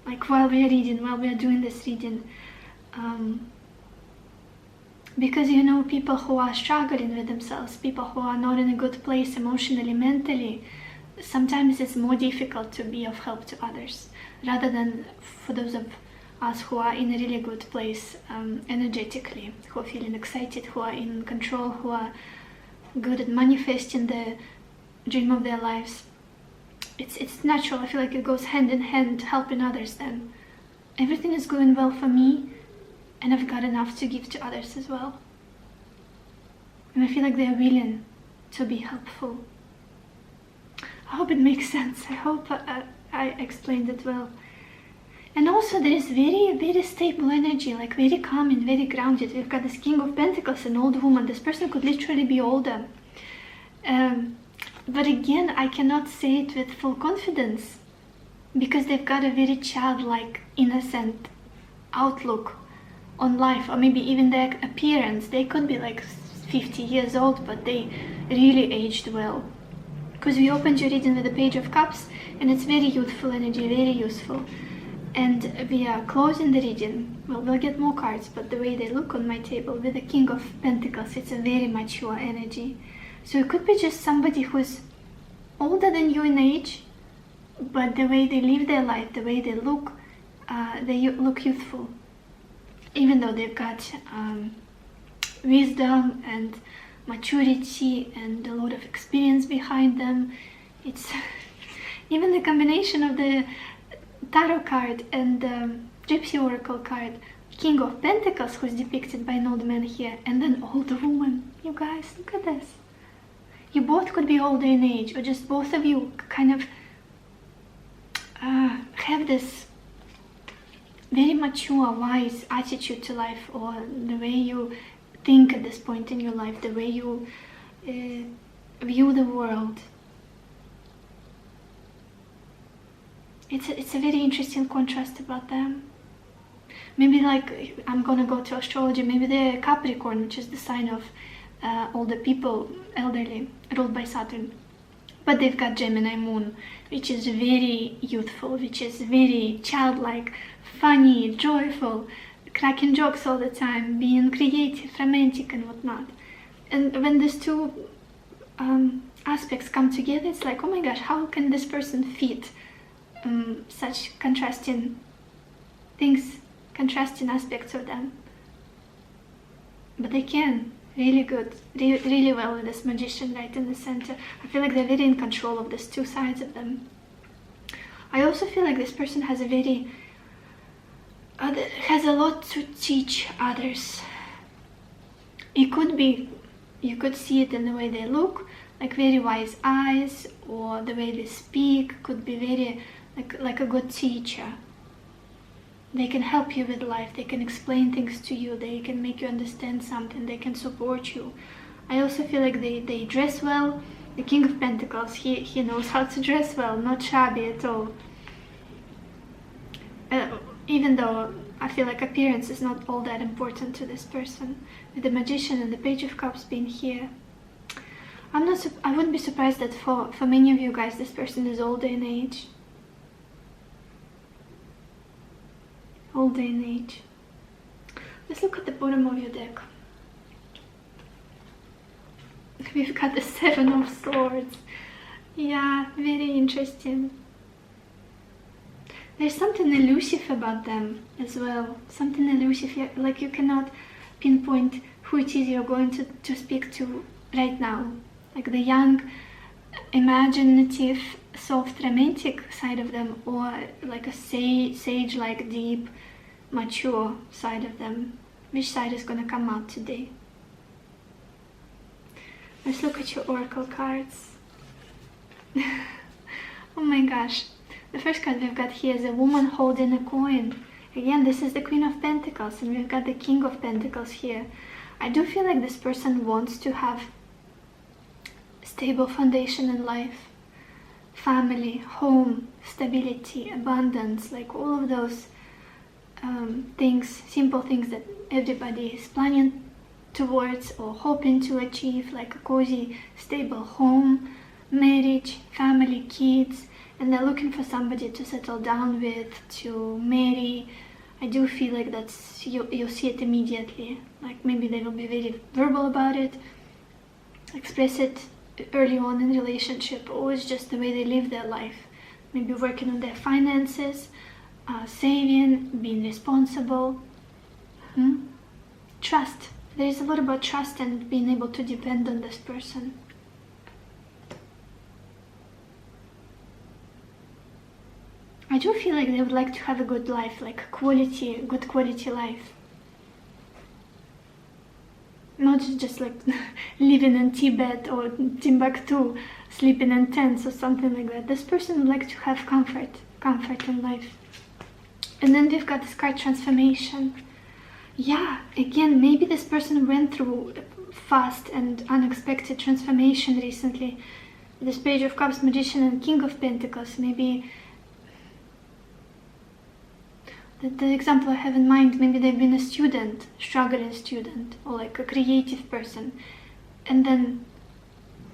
like while we are doing this reading. Because you know, people who are struggling with themselves, people who are not in a good place emotionally, mentally, sometimes it's more difficult to be of help to others, rather than for those of us who are in a really good place energetically, who are feeling excited, who are in control, who are good at manifesting the dream of their lives. It's natural. I feel like it goes hand in hand, helping others. Then everything is going well for me, and I've got enough to give to others as well. And I feel like they're willing to be helpful. I hope it makes sense. I hope I explained it well. And also there is very, very stable energy, like very calm and very grounded. We've got this King of Pentacles, an old woman. This person could literally be older. But again, I cannot say it with full confidence because they've got a very childlike, innocent outlook on life, or maybe even their appearance. They could be like 50 years old, but they really aged well. Because we opened your reading with the Page of Cups, and it's very youthful energy, very useful. And we are closing the reading. Well, we'll get more cards, but the way they look on my table with the King of Pentacles, it's a very mature energy. So it could be just somebody who's older than you in age, but the way they live their life, the way they look youthful. Even though they've got wisdom and maturity and a lot of experience behind them. It's even the combination of the Tarot card and the Gypsy Oracle card, King of Pentacles, who's depicted by an old man here, and then old woman. You guys, look at this. You both could be older in age, or just both of you kind of have this very mature, wise attitude to life, or the way you think at this point in your life, the way you view the world. It's a very interesting contrast about them. Maybe like, I'm gonna go to astrology, maybe they're Capricorn, which is the sign of older people, elderly, ruled by Saturn. But they've got Gemini moon, which is very youthful, which is very childlike, funny, joyful, cracking jokes all the time, being creative, romantic and whatnot. And when these two aspects come together, it's like, oh my gosh, how can this person fit such contrasting things, contrasting aspects of them? But they can. Really good, really well with this Magician right in the center. I feel like they're very in control of these two sides of them. I also feel like this person has a lot to teach others. It could be, you could see it in the way they look, like very wise eyes, or the way they speak could be very like a good teacher. They can help you with life, they can explain things to you, they can make you understand something, they can support you. I also feel like they dress well. The King of Pentacles, he knows how to dress well, not shabby at all. Even though I feel like appearance is not all that important to this person. With the Magician and the Page of Cups being here, I wouldn't be surprised that for many of you guys, this person is older in age. Older in age. Let's look at the bottom of your deck. We've got the Seven of Swords. Yeah, very interesting. There's something elusive about them as well. Something elusive, like you cannot pinpoint who it is you're going to speak to right now. Like the young, imaginative, soft, romantic side of them, or like a sage-like, deep, mature side of them. Which side is going to come out today? Let's look at your oracle cards. Oh my gosh. The first card we've got here is a woman holding a coin. Again, this is the Queen of Pentacles, and we've got the King of Pentacles here. I do feel like this person wants to have stable foundation in life. Family, home, stability, abundance, like all of those things, simple things that everybody is planning towards or hoping to achieve, like a cozy, stable home, marriage, family, kids, and they're looking for somebody to settle down with, to marry. I do feel like that's, you'll see it immediately. Like maybe they will be very verbal about it, express it early on in the relationship, or it's just the way they live their life. Maybe working on their finances, saving, being responsible. Trust. There is a lot about trust and being able to depend on this person. I do feel like they would like to have a good life, like good quality life. Not just like living in Tibet or Timbuktu, sleeping in tents or something like that. This person would like to have comfort in life. And then we've got this card, transformation. Yeah, again, maybe this person went through fast and unexpected transformation recently. This Page of Cups, Magician, and King of Pentacles. Maybe the example I have in mind, maybe they've been a student, struggling student, or like a creative person, and then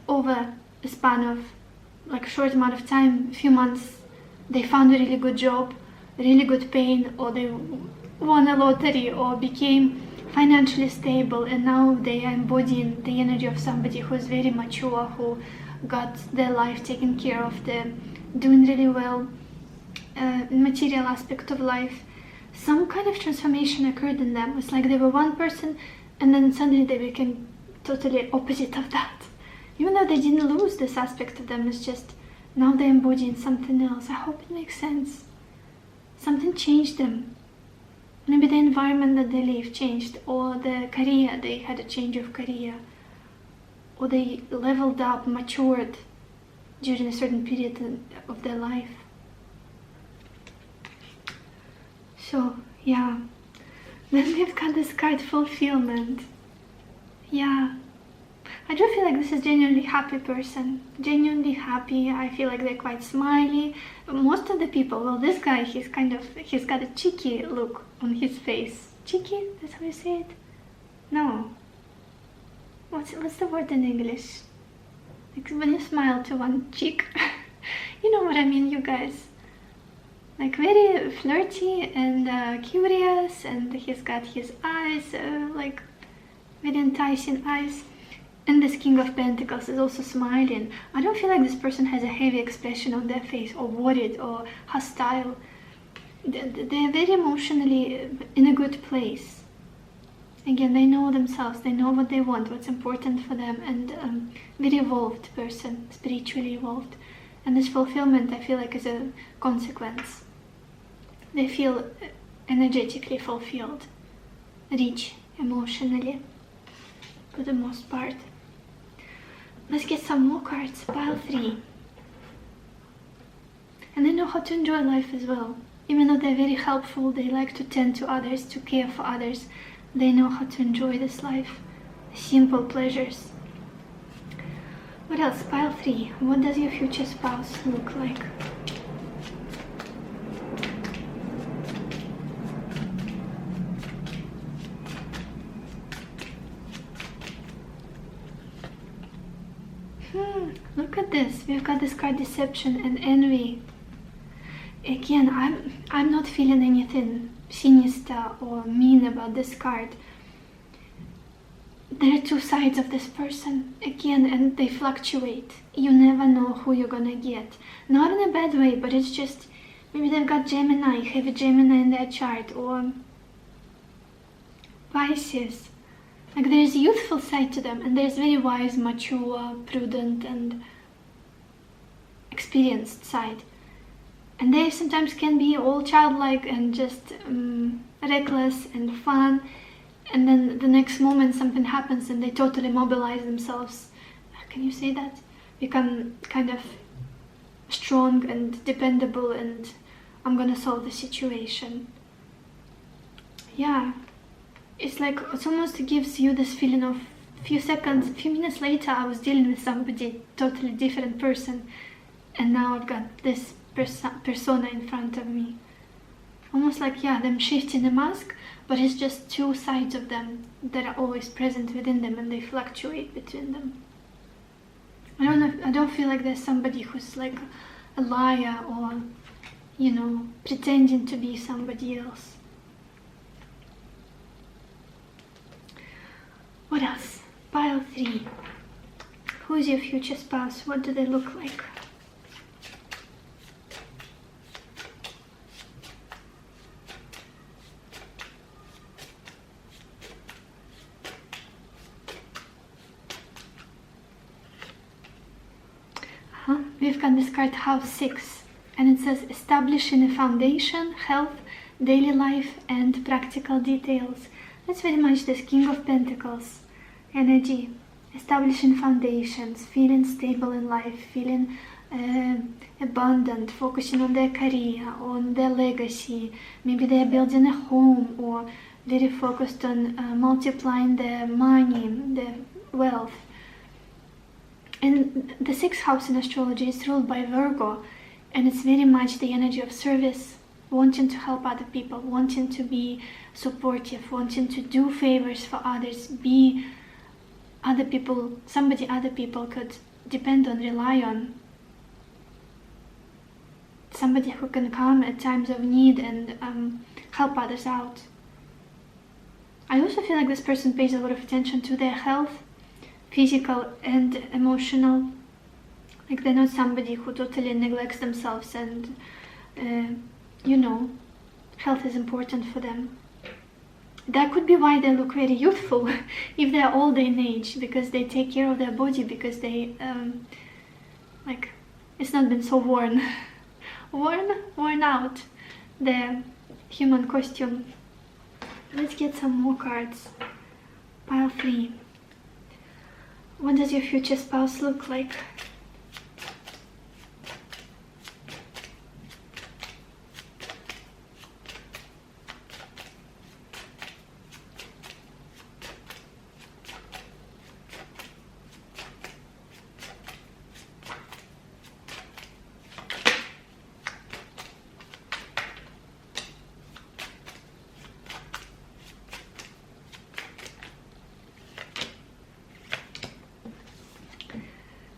over a span of like a short amount of time, a few months, they found a really good job, really good paying, or they won a lottery or became financially stable, and now they are embodying the energy of somebody who is very mature, who got their life taken care of, they're doing really well in material aspect of life. Some kind of transformation occurred in them. It's like they were one person and then suddenly they became totally opposite of that. Even though they didn't lose this aspect of them, it's just now they're embodying something else. I hope it makes sense. Something changed them. Maybe the environment that they live changed, or the career, they had a change of career, or they leveled up, matured during a certain period of their life. So, yeah. Then we've got this card, fulfillment. Yeah. I do feel like this is genuinely happy person. Genuinely happy. I feel like they're quite smiley. Most of the people, well, this guy, he's got a cheeky look on his face. Cheeky? That's how you say it? No. What's the word in English? Like when you smile to one cheek. You know what I mean, you guys. Like very flirty and curious, and he's got his eyes, like very enticing eyes. And this King of Pentacles is also smiling. I don't feel like this person has a heavy expression on their face, or worried, or hostile. They're very emotionally in a good place. Again, they know themselves, they know what they want, what's important for them, and very evolved person, spiritually evolved. And this fulfillment, I feel like, is a consequence. They feel energetically fulfilled, rich emotionally, for the most part. Let's get some more cards. Pile 3. And they know how to enjoy life as well. Even though they're very helpful, they like to tend to others, to care for others. They know how to enjoy this life. Simple pleasures. What else? Pile 3. What does your future spouse look like? Look at this. We've got this card, deception and envy. Again, I'm not feeling anything sinister or mean about this card. There are two sides of this person, again, and they fluctuate. You never know who you're gonna get. Not in a bad way, but it's just, maybe they've got Gemini, heavy Gemini in their chart, or Pisces. Like there's a youthful side to them, and there's very wise, mature, prudent, and experienced side. And they sometimes can be all childlike and just reckless and fun, and then the next moment something happens and they totally mobilize themselves. Can you say that? Become kind of strong and dependable, and I'm gonna solve the situation. Yeah. It's like, it almost gives you this feeling of few minutes later I was dealing with somebody, totally different person, and now I've got this persona in front of me. Almost like, yeah, them shifting the mask, but it's just two sides of them that are always present within them, and they fluctuate between them. I don't feel like there's somebody who's like a liar or, you know, pretending to be somebody else. What else? Pile 3. Who is your future spouse? What do they look like? we've got this card House 6, and it says establishing a foundation, health, daily life, and practical details. That's very much this King of Pentacles energy. Establishing foundations, feeling stable in life, feeling abundant, focusing on their career, on their legacy. Maybe they're building a home, or very focused on multiplying their money, their wealth. And the 6th house in astrology is ruled by Virgo, and it's very much the energy of service, wanting to help other people, wanting to be supportive, wanting to do favors for others, be other people, somebody other people could depend on, rely on. Somebody who can come at times of need and help others out. I also feel like this person pays a lot of attention to their health, physical and emotional. Like they're not somebody who totally neglects themselves, and you know, health is important for them. That could be why they look very youthful if they're older in age, because they take care of their body, because they like it's not been so worn out, their human costume. Let's get some more cards. Pile 3. What does your future spouse look like?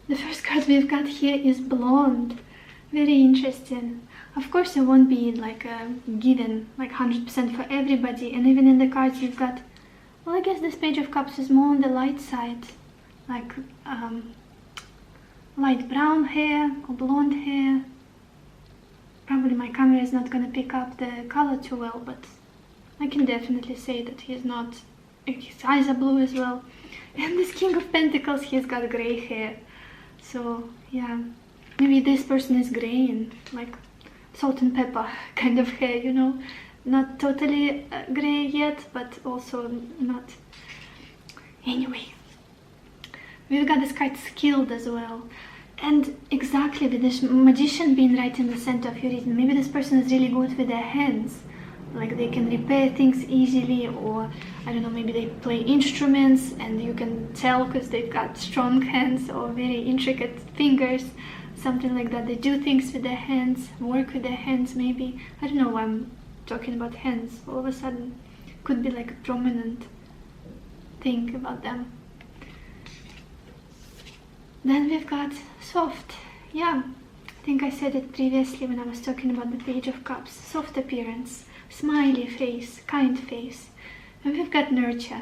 The first card we've got here is blonde. Very interesting. Of course, it won't be like given like 100% for everybody, and even in the cards you've got, well, I guess this Page of Cups is more on the light side, like light brown hair or blonde hair. Probably my camera is not going to pick up the color too well, but I can definitely say that he's not, his eyes are blue as well. And this King of Pentacles, he's got gray hair. So yeah, maybe this person is grey and like salt and pepper kind of hair, you know, not totally grey yet, but also not. Anyway, we've got this card Skilled as well, and exactly with this Magician being right in the center of your reading, maybe this person is really good with their hands, like they can repair things easily, or I don't know, maybe they play instruments and you can tell because they've got strong hands or very intricate fingers, something like that. They do things with their hands, work with their hands maybe. I don't know why I'm talking about hands all of a sudden. Could be like a prominent thing about them. Then we've got Soft. Yeah, I think I said it previously when I was talking about the Page of Cups. Soft appearance, smiley face, kind face. And we've got Nurture.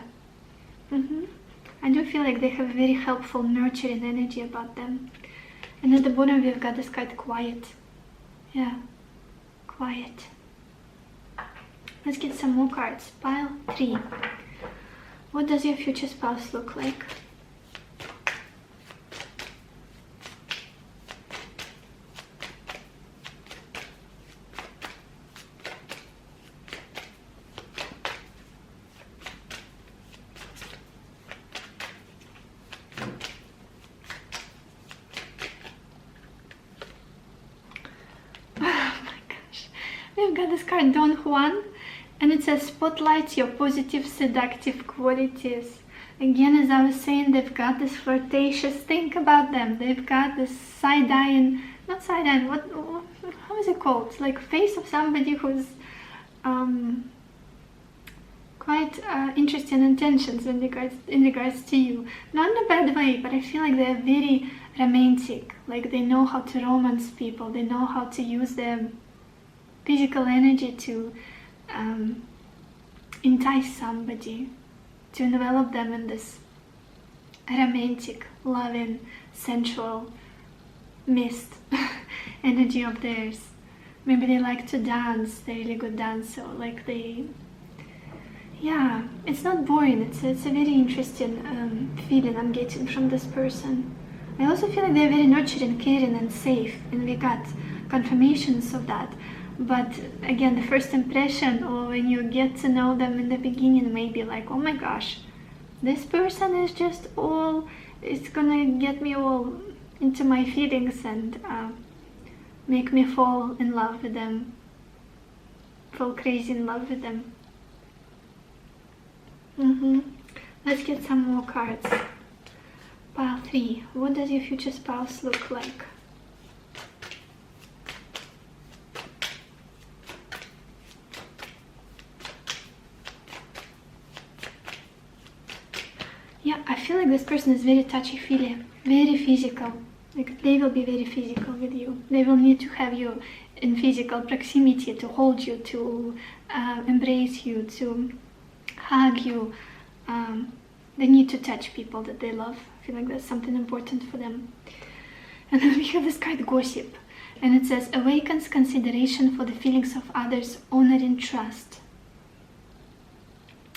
I do feel like they have a very helpful, nurturing energy about them. And at the bottom we've got this card Quiet. Yeah, Quiet. Let's get some more cards. Pile 3. What does your future spouse look like? We've got this card Don Juan, and it says spotlight your positive, seductive qualities. Again, as I was saying, they've got this flirtatious, think about them, they've got this side-eyeing, not side-eyeing, how is it called? Like face of somebody who's quite interesting intentions in regards to you. Not in a bad way, but I feel like they're very romantic, like they know how to romance people, they know how to use their physical energy to entice somebody, to envelop them in this romantic, loving, sensual mist energy of theirs. Maybe they like to dance, they're really good dancer, like they, yeah, it's not boring, it's a very interesting feeling I'm getting from this person. I also feel like they're very nurturing, caring and safe, and we got confirmations of that. But again, the first impression, or when you get to know them in the beginning, may be like, oh my gosh, this person is just all, it's gonna get me all into my feelings and make me fall in love with them, fall crazy in love with them. Let's get some more cards. Pile 3. What does your future spouse look like? Yeah, I feel like this person is very touchy-feely, very physical. Like they will be very physical with you. They will need to have you in physical proximity, to hold you, to embrace you, to hug you. They need to touch people that they love. I feel like that's something important for them. And then we have this card, Gossip. And it says, awakens consideration for the feelings of others, honoring trust.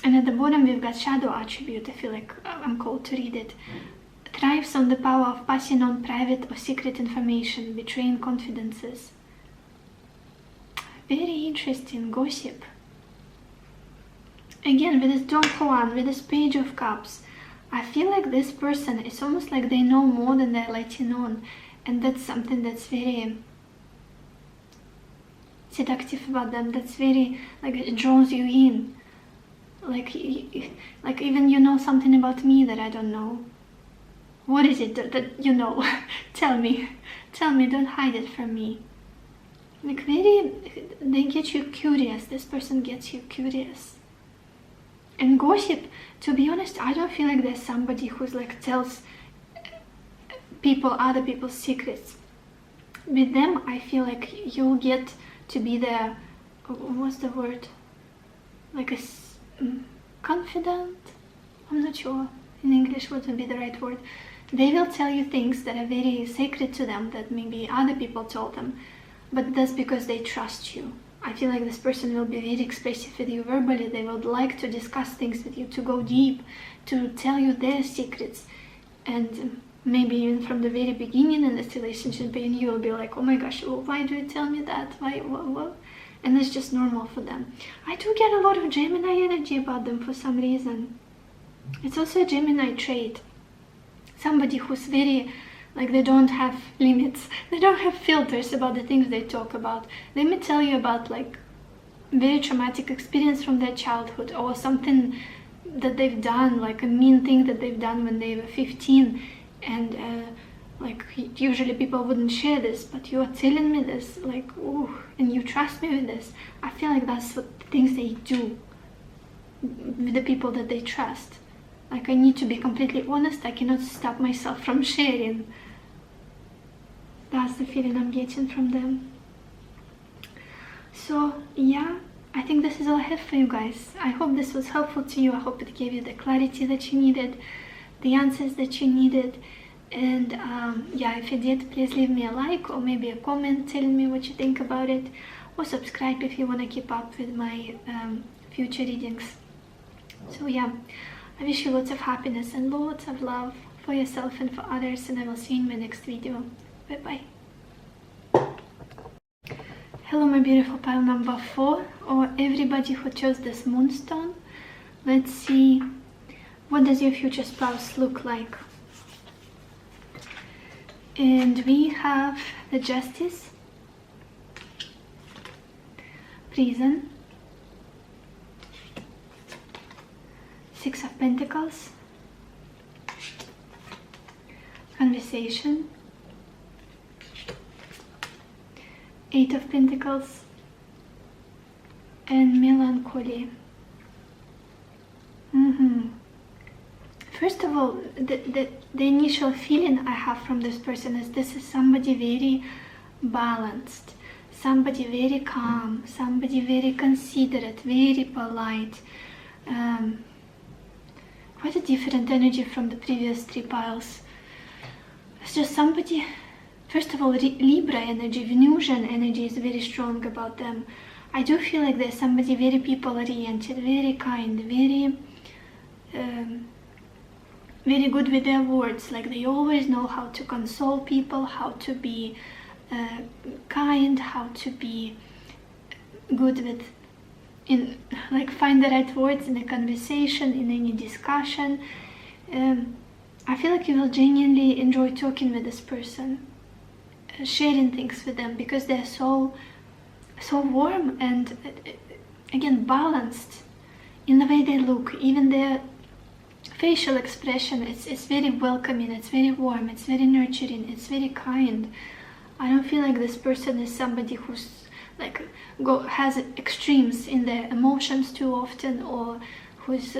And at the bottom we've got Shadow attribute. I feel like I'm called to read it. Thrives on the power of passing on private or secret information, betraying confidences. Very interesting, Gossip. Again, with this Don Juan, with this Page of Cups, I feel like this person, it's almost like they know more than they're letting on. And that's something that's very seductive about them. That's very, like, it draws you in. Like even you know something about me that I don't know. What is it that you know? Tell me, don't hide it from me. Like they get you curious. This person gets you curious. And Gossip, to be honest, I don't feel like there's somebody who's like tells other people's secrets. With them, I feel like you'll get to be the, what's the word? Like a confidant? I'm not sure in English what would be the right word. They will tell you things that are very sacred to them, that maybe other people told them, but that's because they trust you. I feel like this person will be very expressive with you verbally. They would like to discuss things with you, to go deep, to tell you their secrets. And maybe even from the very beginning in this relationship, and you will be like, oh my gosh, why do you tell me that? Why? What? And it's just normal for them. I do get a lot of Gemini energy about them for some reason. It's also a Gemini trait. Somebody who's very, like, they don't have limits. They don't have filters about the things they talk about. Let me tell you about, like, very traumatic experience from their childhood, or something that they've done, like a mean thing that they've done when they were 15. And like, usually people wouldn't share this, but you are telling me this, like, ooh, and you trust me with this. I feel like that's what things they do with the people that they trust. Like, I need to be completely honest. I cannot stop myself from sharing. That's the feeling I'm getting from them. So yeah, I think this is all I have for you guys. I hope this was helpful to you. I hope it gave you the clarity that you needed, the answers that you needed. And yeah, if you did, please leave me a like or maybe a comment telling me what you think about it, or subscribe if you want to keep up with my future readings. So yeah, I wish you lots of happiness and lots of love for yourself and for others, and I will see you in my next video. Bye bye. Hello my beautiful pile number 4, or everybody who chose this moonstone. Let's see, what does your future spouse look like? And we have the Justice, Prison, Six of Pentacles, Conversation, Eight of Pentacles, and Melancholy. First of all, the initial feeling I have from this person is this is somebody very balanced, somebody very calm, somebody very considerate, very polite. Quite a different energy from the previous 3 piles. It's just somebody, first of all, Libra energy, Venusian energy is very strong about them. I do feel like there's somebody very people-oriented, very kind, very very good with their words. Like they always know how to console people, how to be kind, how to be good with find the right words in a conversation, in any discussion. I feel like you will genuinely enjoy talking with this person, sharing things with them, because they're so warm and again balanced in the way they look. Even their facial expression, it's very welcoming, it's very warm, it's very nurturing, it's very kind. I don't feel like this person is somebody who's like has extremes in their emotions too often, or who's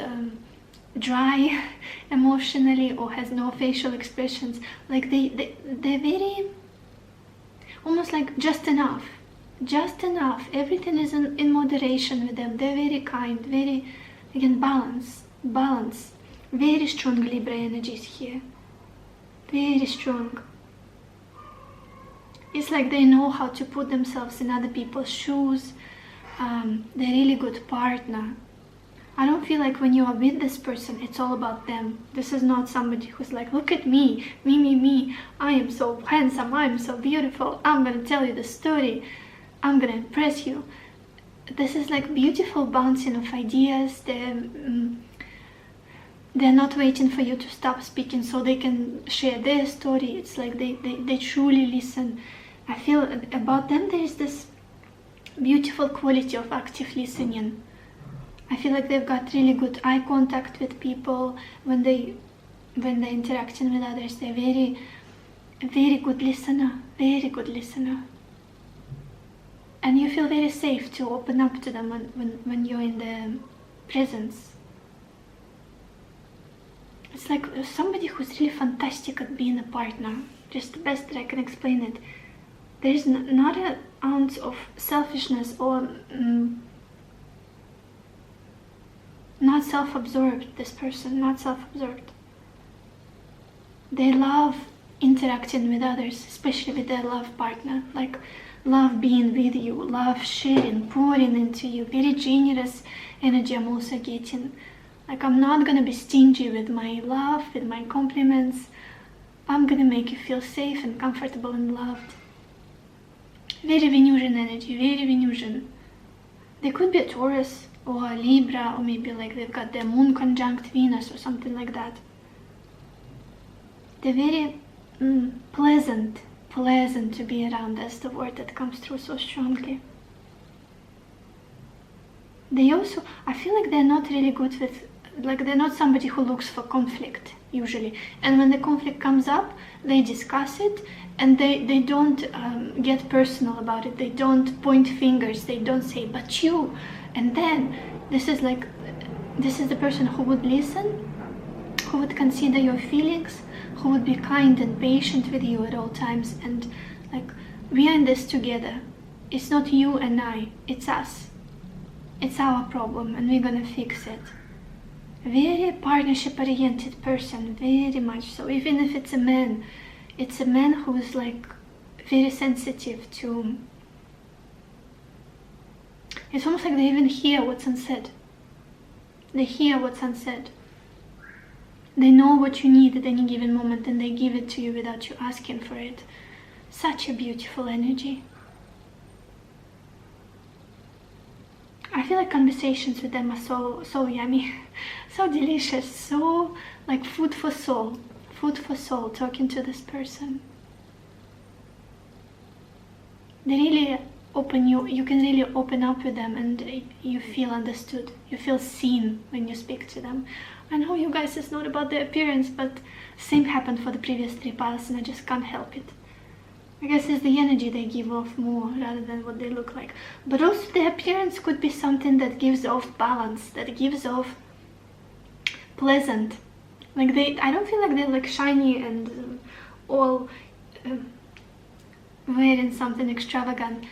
dry emotionally, or has no facial expressions. Like they're very almost like just enough. Everything is in moderation with them. They're very kind, very, again, balance. Very strong Libra energies here, very strong. It's like they know how to put themselves in other people's shoes. They're really good partner. I don't feel like when you are with this person, it's all about them. This is not somebody who's like, look at me, me. I am so handsome, I am so beautiful. I'm gonna tell you the story. I'm gonna impress you. This is like beautiful bouncing of ideas. They're not waiting for you to stop speaking so they can share their story. It's like they truly listen. I feel about them there is this beautiful quality of active listening. I feel like they've got really good eye contact with people when they're interacting with others. They're very, very good listener, and you feel very safe to open up to them when you're in their presence. It's like somebody who's really fantastic at being a partner. Just the best that I can explain it. There's not an ounce of selfishness or not self-absorbed. This person, not self-absorbed. They love interacting with others, especially with their love partner. Like love being with you, love sharing, pouring into you. Very generous energy I'm also getting. Like I'm not gonna be stingy with my love, with my compliments. I'm gonna make you feel safe and comfortable and loved. Very Venusian energy, very Venusian. They could be a Taurus or a Libra, or maybe like they've got their moon conjunct Venus or something like that. They're very pleasant to be around. That's the word that comes through so strongly. They also, I feel like they're not really good with, like they're not somebody who looks for conflict usually. And when the conflict comes up, they discuss it, and they don't get personal about it. They don't point fingers. They don't say, but you. And then this is the person who would listen, who would consider your feelings, who would be kind and patient with you at all times. And like, we are in this together. It's not you and I, it's us. It's our problem and we're gonna fix it. Very partnership oriented person, very much so. Even if it's a man who is like very sensitive to, it's almost like they even hear what's unsaid. They hear what's unsaid. They know what you need at any given moment and they give it to you without you asking for it. Such a beautiful energy. I feel like conversations with them are so yummy, so delicious, so like food for soul, talking to this person. They really open you can really open up with them and you feel understood, you feel seen when you speak to them. I know you guys, it's not about the appearance, but same happened for the previous 3 piles and I just can't help it. I guess it's the energy they give off more rather than what they look like. But also the appearance could be something that gives off balance, that gives off pleasant. Like I don't feel like they're like shiny and all wearing something extravagant.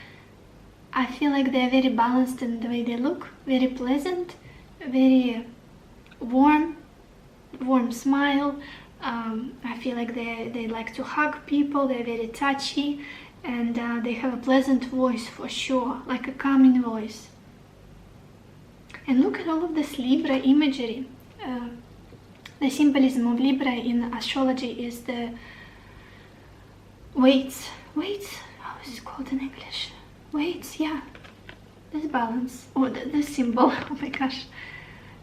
I feel like they're very balanced in the way they look, very pleasant, very warm smile. I feel like they like to hug people, they're very touchy, and they have a pleasant voice for sure, like a calming voice. And look at all of this Libra imagery. The symbolism of Libra in astrology is the weights. Weights? How is it called in English? Weights, yeah. This balance, or this symbol, oh my gosh.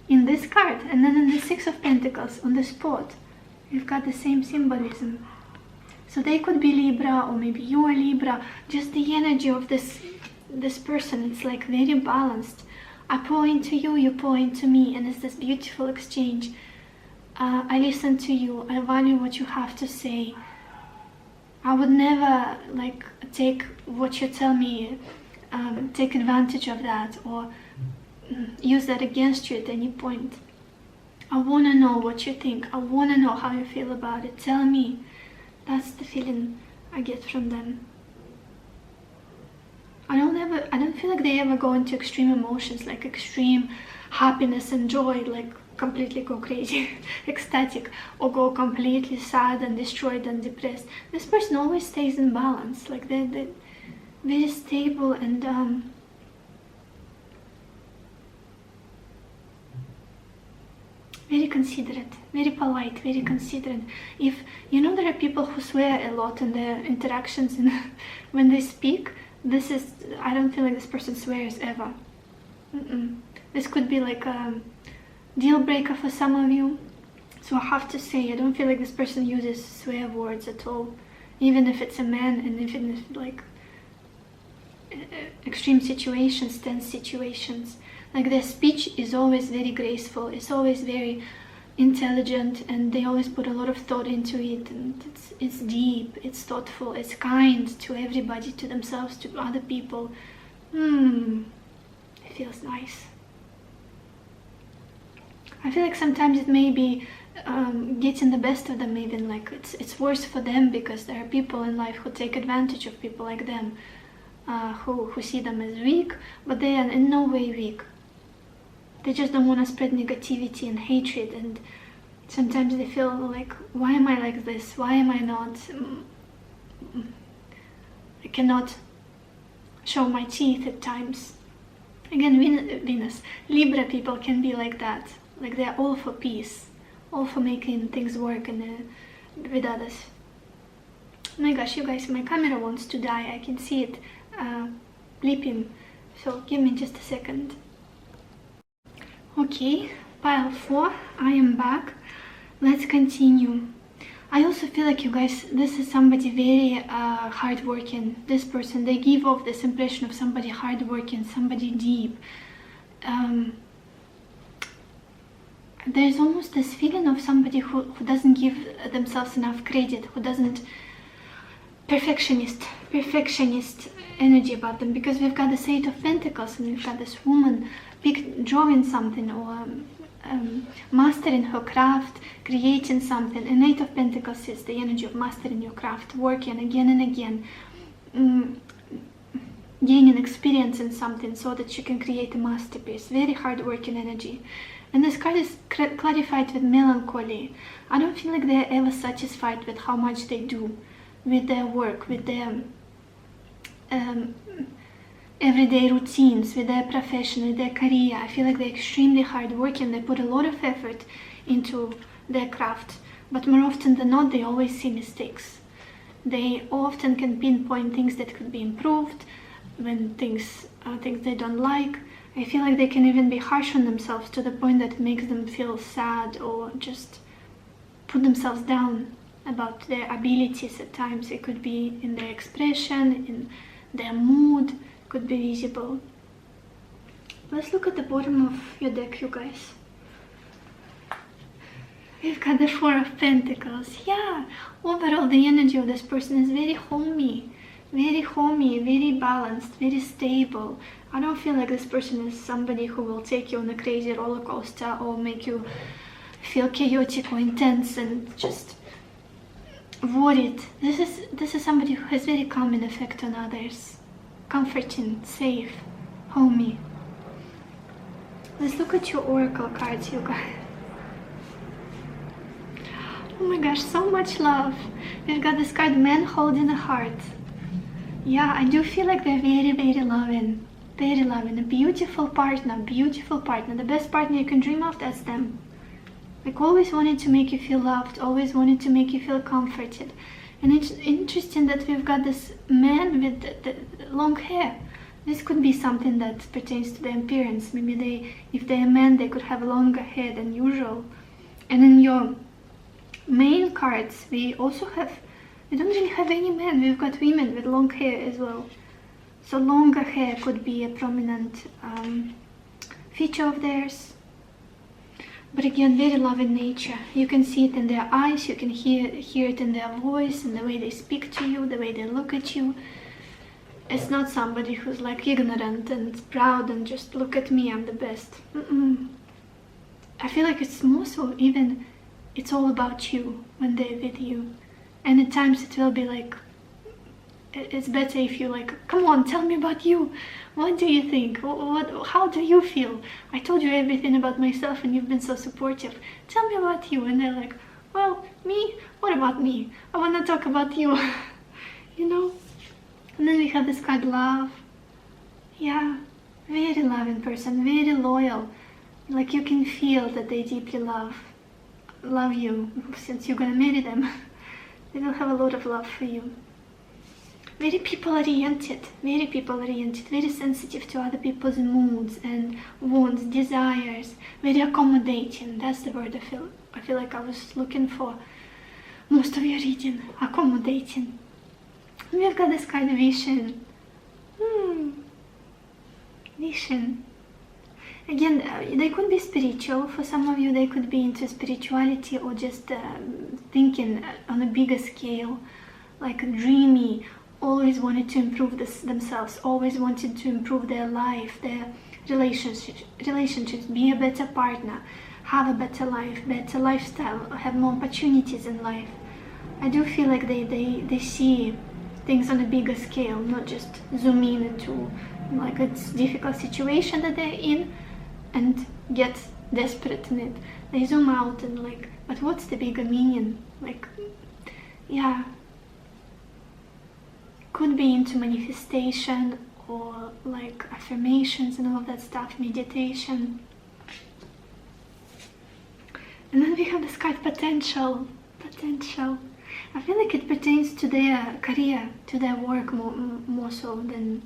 In this card, and then in the Six of Pentacles, on the spot, you've got the same symbolism. So they could be Libra, or maybe you are Libra. Just the energy of this person, it's like very balanced. I pour into you, you pour into me, and it's this beautiful exchange. I listen to you, I value what you have to say. I would never like take what you tell me, take advantage of that, or use that against you at any point. I want to know what you think. I want to know how you feel about it. Tell me. That's the feeling I get from them. I don't feel like they ever go into extreme emotions, like extreme happiness and joy, like completely go crazy, ecstatic, or go completely sad and destroyed and depressed. This person always stays in balance, like they're very stable and very considerate, very polite, very considerate. If you know, there are people who swear a lot in their interactions and when they speak. I don't feel like this person swears ever. This could be like a deal breaker for some of you. So I have to say, I don't feel like this person uses swear words at all, even if it's a man, and even if like extreme situations, tense situations. Like their speech is always very graceful, it's always very intelligent, and they always put a lot of thought into it, and it's deep, it's thoughtful, it's kind to everybody, to themselves, to other people. It feels nice. I feel like sometimes it may be getting the best of them, even like it's worse for them, because there are people in life who take advantage of people like them, who see them as weak, but they are in no way weak. They just don't want to spread negativity and hatred, and sometimes they feel like, why am I like this? Why am I not? I cannot show my teeth at times. Again, Venus, Libra people can be like that. Like they're all for peace, all for making things work with others. Oh my gosh, you guys, my camera wants to die. I can see it bleeping. So give me just a second. Okay, pile 4, I am back. Let's continue. I also feel like, you guys, this is somebody very hardworking. This person, they give off this impression of somebody hardworking, somebody deep. There's almost this feeling of somebody who doesn't give themselves enough credit, who doesn't... perfectionist energy about them, because we've got the Eight of Pentacles, and we've got this woman drawing something, or mastering her craft, creating something. And Eight of Pentacles is the energy of mastering your craft, working again and again, gaining experience in something so that you can create a masterpiece. Very hard-working energy. And this card is clarified with melancholy. I don't feel like they're ever satisfied with how much they do, with their work, with their everyday routines, with their profession, with their career. I feel like they're extremely hardworking. They put a lot of effort into their craft, but more often than not, they always see mistakes. They often can pinpoint things that could be improved, when things they don't like. I feel like they can even be harsh on themselves to the point that it makes them feel sad, or just put themselves down about their abilities at times. It could be in their expression, in their mood, could be visible. Let's look at the bottom of your deck, you guys. We've got the Four of Pentacles. Yeah, overall the energy of this person is very homey, very balanced, very stable. I don't feel like this person is somebody who will take you on a crazy roller coaster, or make you feel chaotic or intense and just worried. This is somebody who has very calming effect on others. Comforting, safe, homey. Let's look at your oracle cards, you guys. Oh my gosh, so much love. We've got this card, Man Holding a Heart. Yeah, I do feel like they're very loving. Very loving. A beautiful partner, the best partner you can dream of, that's them. Like always wanted to make you feel loved, always wanted to make you feel comforted. And it's interesting that we've got this man with the long hair. This could be something that pertains to their appearance. Maybe if they're a man, they could have longer hair than usual. And in your main cards, we don't really have any men. We've got women with long hair as well. So longer hair could be a prominent feature of theirs. But again, very loving nature. You can see it in their eyes, you can hear it in their voice, in the way they speak to you, the way they look at you. It's not somebody who's like ignorant and proud and just look at me, I'm the best. I feel like it's more so even, it's all about you when they're with you. And at times it will be like, it's better if you like, come on, tell me about you. What do you think? How do you feel? I told you everything about myself and you've been so supportive. Tell me about you. And they're like, well, me? What about me? I want to talk about you. You know? And then we have this card, love. Yeah, very loving person, very loyal. Like you can feel that they deeply love you, since you're gonna marry them. They will have a lot of love for you. Very people-oriented, very sensitive to other people's moods and wants, desires, very accommodating. That's the word I feel like I was looking for most of your reading, accommodating. We've got this kind of vision. Vision. Again, they could be spiritual. For some of you, they could be into spirituality or just thinking on a bigger scale, like dreamy, always wanted to improve themselves, always wanted to improve their life, their relationships, be a better partner, have a better life, better lifestyle, have more opportunities in life. I do feel like they see things on a bigger scale, not just zoom in into like a difficult situation that they're in and get desperate in it. They zoom out and like, but what's the bigger meaning? Like, yeah, could be into manifestation or like affirmations and all of that stuff, meditation. And then we have this card, potential. I feel like it pertains to their career, to their work more so than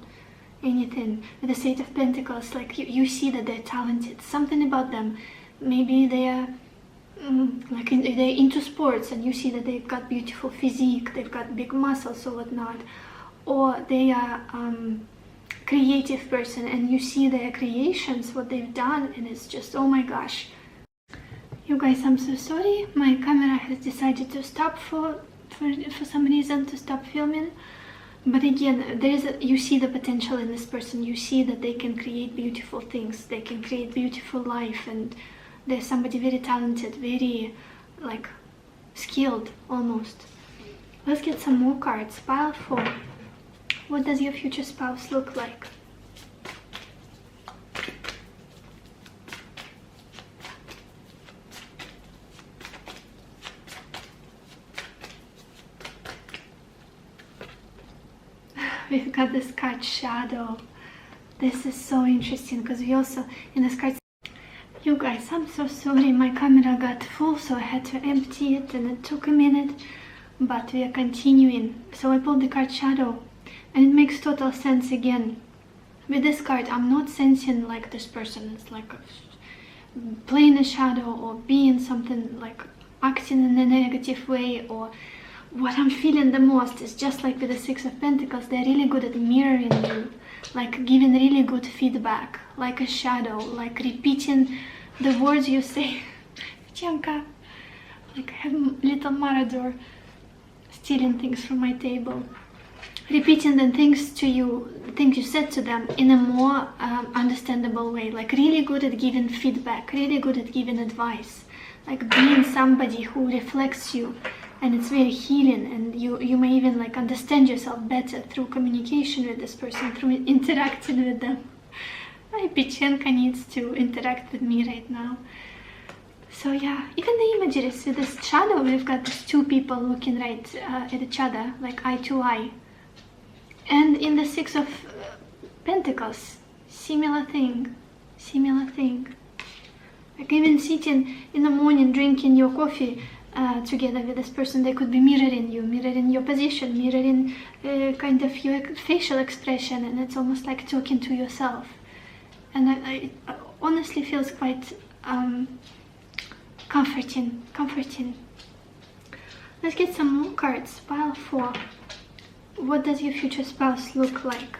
anything. With the Eight of Pentacles, like you see that they're talented, something about them. Maybe they're they're into sports and you see that they've got beautiful physique, they've got big muscles or whatnot. Or they are creative person and you see their creations, what they've done, and it's just, oh my gosh. You guys, I'm so sorry. My camera has decided to stop for some reason, to stop filming. But again, you see the potential in this person. You see that they can create beautiful things. They can create beautiful life, and they're somebody very talented, very like skilled almost. Let's get some more cards. Pile 4. What does your future spouse look like? We've got this card, shadow. This is so interesting because we also, in this card, you guys, I'm so sorry, my camera got full, so I had to empty it and it took a minute, but we are continuing. So I pulled the card, shadow. And it makes total sense again. With this card, I'm not sensing like this person is like playing a shadow or being something like acting in a negative way. Or what I'm feeling the most is just like with the Six of Pentacles, they're really good at mirroring you, like giving really good feedback, like a shadow, like repeating the words you say. Chanka, like I have little Marador stealing things from my table. Repeating the things to you, things you said to them in a more understandable way, like really good at giving feedback, really good at giving advice, like being somebody who reflects you, and it's very healing, and you may even like understand yourself better through communication with this person, through interacting with them. My Pichenka needs to interact with me right now. So yeah, even the images with this shadow, we've got these two people looking right at each other, like eye to eye. And in the Six of Pentacles, similar thing. Like even sitting in the morning drinking your coffee together with this person, they could be mirroring you, mirroring your position, mirroring kind of your facial expression, and it's almost like talking to yourself. And it honestly feels quite comforting. Let's get some more cards. Pile 4. What does your future spouse look like?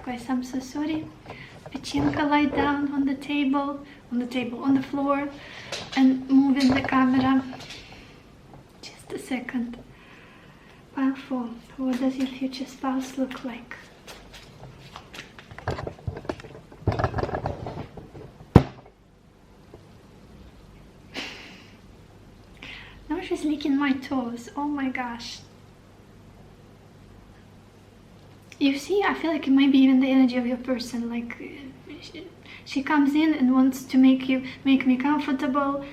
Guys, I'm so sorry. Pachinka lie down on the floor, and moving the camera. Just a second. Pile 4. What does your future spouse look like? Now she's licking my toes. Oh my gosh. You see, I feel like it might be even the energy of your person. Like she comes in and wants to make me comfortable.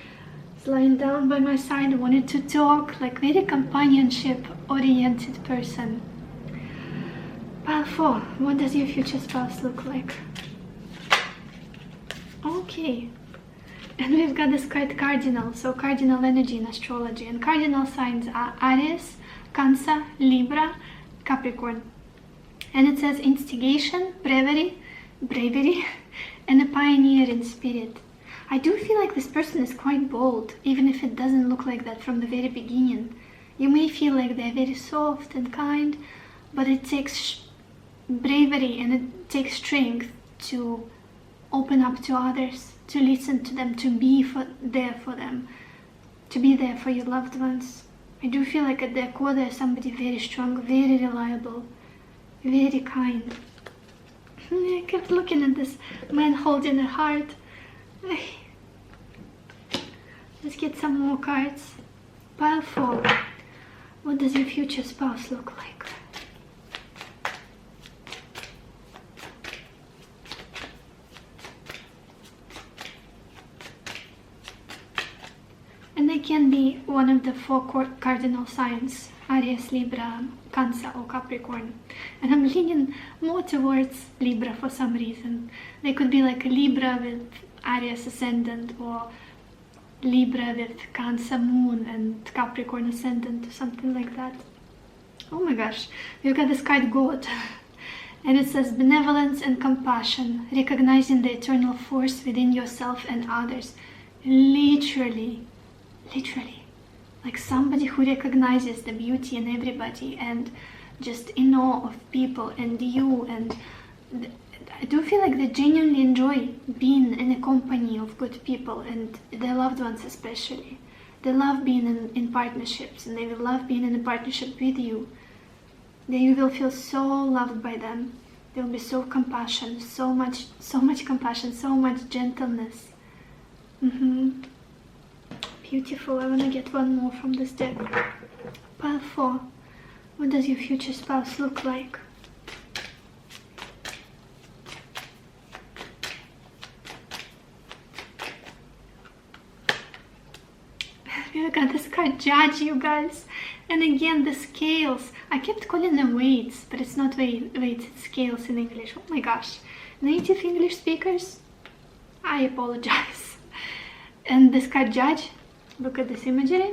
Is lying down by my side, wanted to talk, like very companionship-oriented person. Pile 4. What does your future spouse look like? Okay. And we've got this card cardinal, so cardinal energy in astrology. And cardinal signs are Aries, Cancer, Libra, Capricorn. And it says instigation, bravery, and a pioneering spirit. I do feel like this person is quite bold, even if it doesn't look like that from the very beginning. You may feel like they're very soft and kind, but it takes bravery and it takes strength to open up to others, to listen to them, to be there for them, to be there for your loved ones. I do feel like at their core there's somebody very strong, very reliable, very kind. I kept looking at this man holding a heart. Let's get some more cards. Pile 4. What does your future spouse look like? And they can be one of the 4 cardinal signs: Aries, Libra, Cancer or Capricorn. And I'm leaning more towards Libra for some reason. They could be like a Libra with Aries ascendant, or Libra with Cancer moon and Capricorn ascendant, or something like that. Oh my gosh, we've got this card God. And it says benevolence and compassion, recognizing the eternal force within yourself and others. Literally, like somebody who recognizes the beauty in everybody and just in awe of people and you. And I do feel like they genuinely enjoy being in a company of good people and their loved ones especially. They love being in partnerships, and they will love being in a partnership with you. You will feel so loved by them. There will be so compassion, so much compassion, so much gentleness. Beautiful. I want to get one more from this deck. Pile 4. What does your future spouse look like? We got this card Judge, you guys. And again, the scales. I kept calling them weights, but it's not weights, it's scales in English. Oh my gosh. Native English speakers, I apologize. And this card Judge, look at this imagery.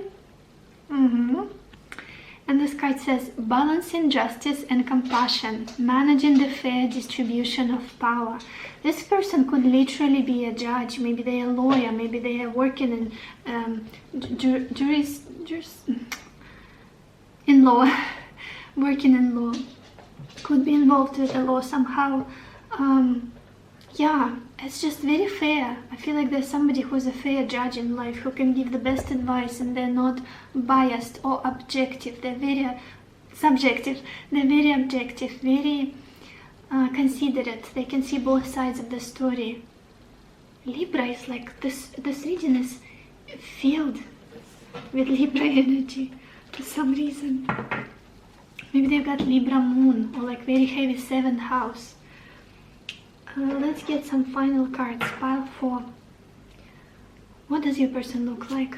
And this card says balancing justice and compassion, managing the fair distribution of power. This person could literally be a judge. Maybe they're a lawyer, maybe they are working in law, working in law, could be involved with the law somehow. Yeah, it's just very fair. I feel like there's somebody who's a fair judge in life, who can give the best advice, and they're not biased or objective. They're very subjective. They're very objective, very considerate. They can see both sides of the story. Libra is like this region is filled with Libra energy for some reason. Maybe they've got Libra moon, or like very heavy 7th house. Let's get some final cards. Pile 4. What does your person look like?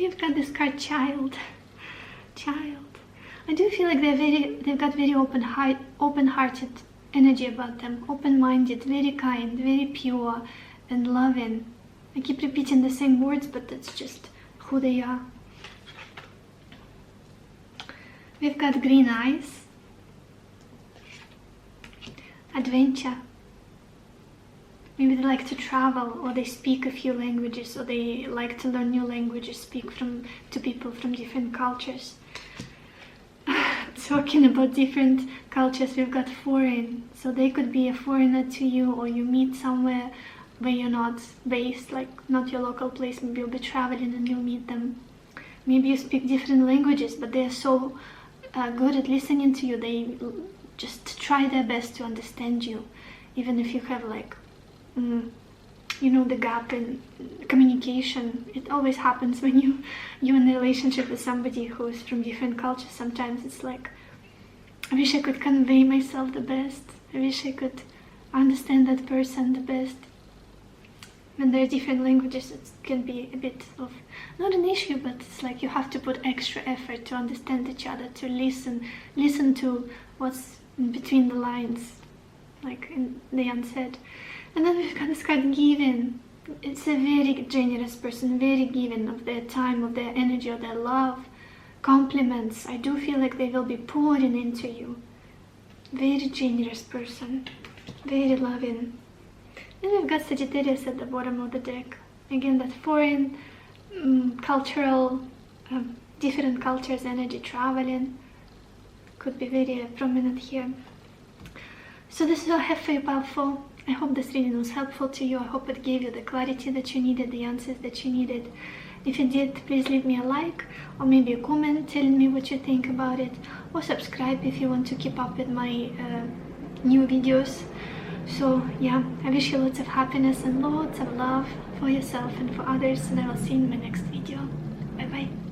we've got this card, child. Child. I do feel like they've got very open-hearted energy about them, open-minded, very kind, very pure and loving. I keep repeating the same words, but that's just who they are. We've got green eyes, adventure. Maybe they like to travel, or they speak a few languages, or they like to learn new languages, speak to people from different cultures. Talking about different cultures, we've got foreign, so they could be a foreigner to you, or you meet somewhere where you're not based, like not your local place. Maybe you'll be traveling and you'll meet them. Maybe you speak different languages, but they're so good at listening to you, they just try their best to understand you, even if you have like the gap in communication. It always happens when you're in a relationship with somebody who's from different cultures. Sometimes it's like, I wish I could convey myself the best. I wish I could understand that person the best. When there are different languages, it can be a bit of, not an issue, but it's like you have to put extra effort to understand each other, to listen to what's in between the lines, like in the unsaid. And then we've got this card, giving. It's a very generous person, very giving of their time, of their energy, of their love, compliments. I do feel like they will be pouring into you. Very generous person, very loving. And we've got Sagittarius at the bottom of the deck. Again, that foreign, cultural, different cultures, energy, traveling. Could be very prominent here. So this is all I have for you, powerful. I hope this reading was helpful to you. I hope it gave you the clarity that you needed, the answers that you needed. If it did, please leave me a like, or maybe a comment telling me what you think about it, or subscribe if you want to keep up with my new videos. So yeah, I wish you lots of happiness and lots of love for yourself and for others, and I will see you in my next video. Bye bye.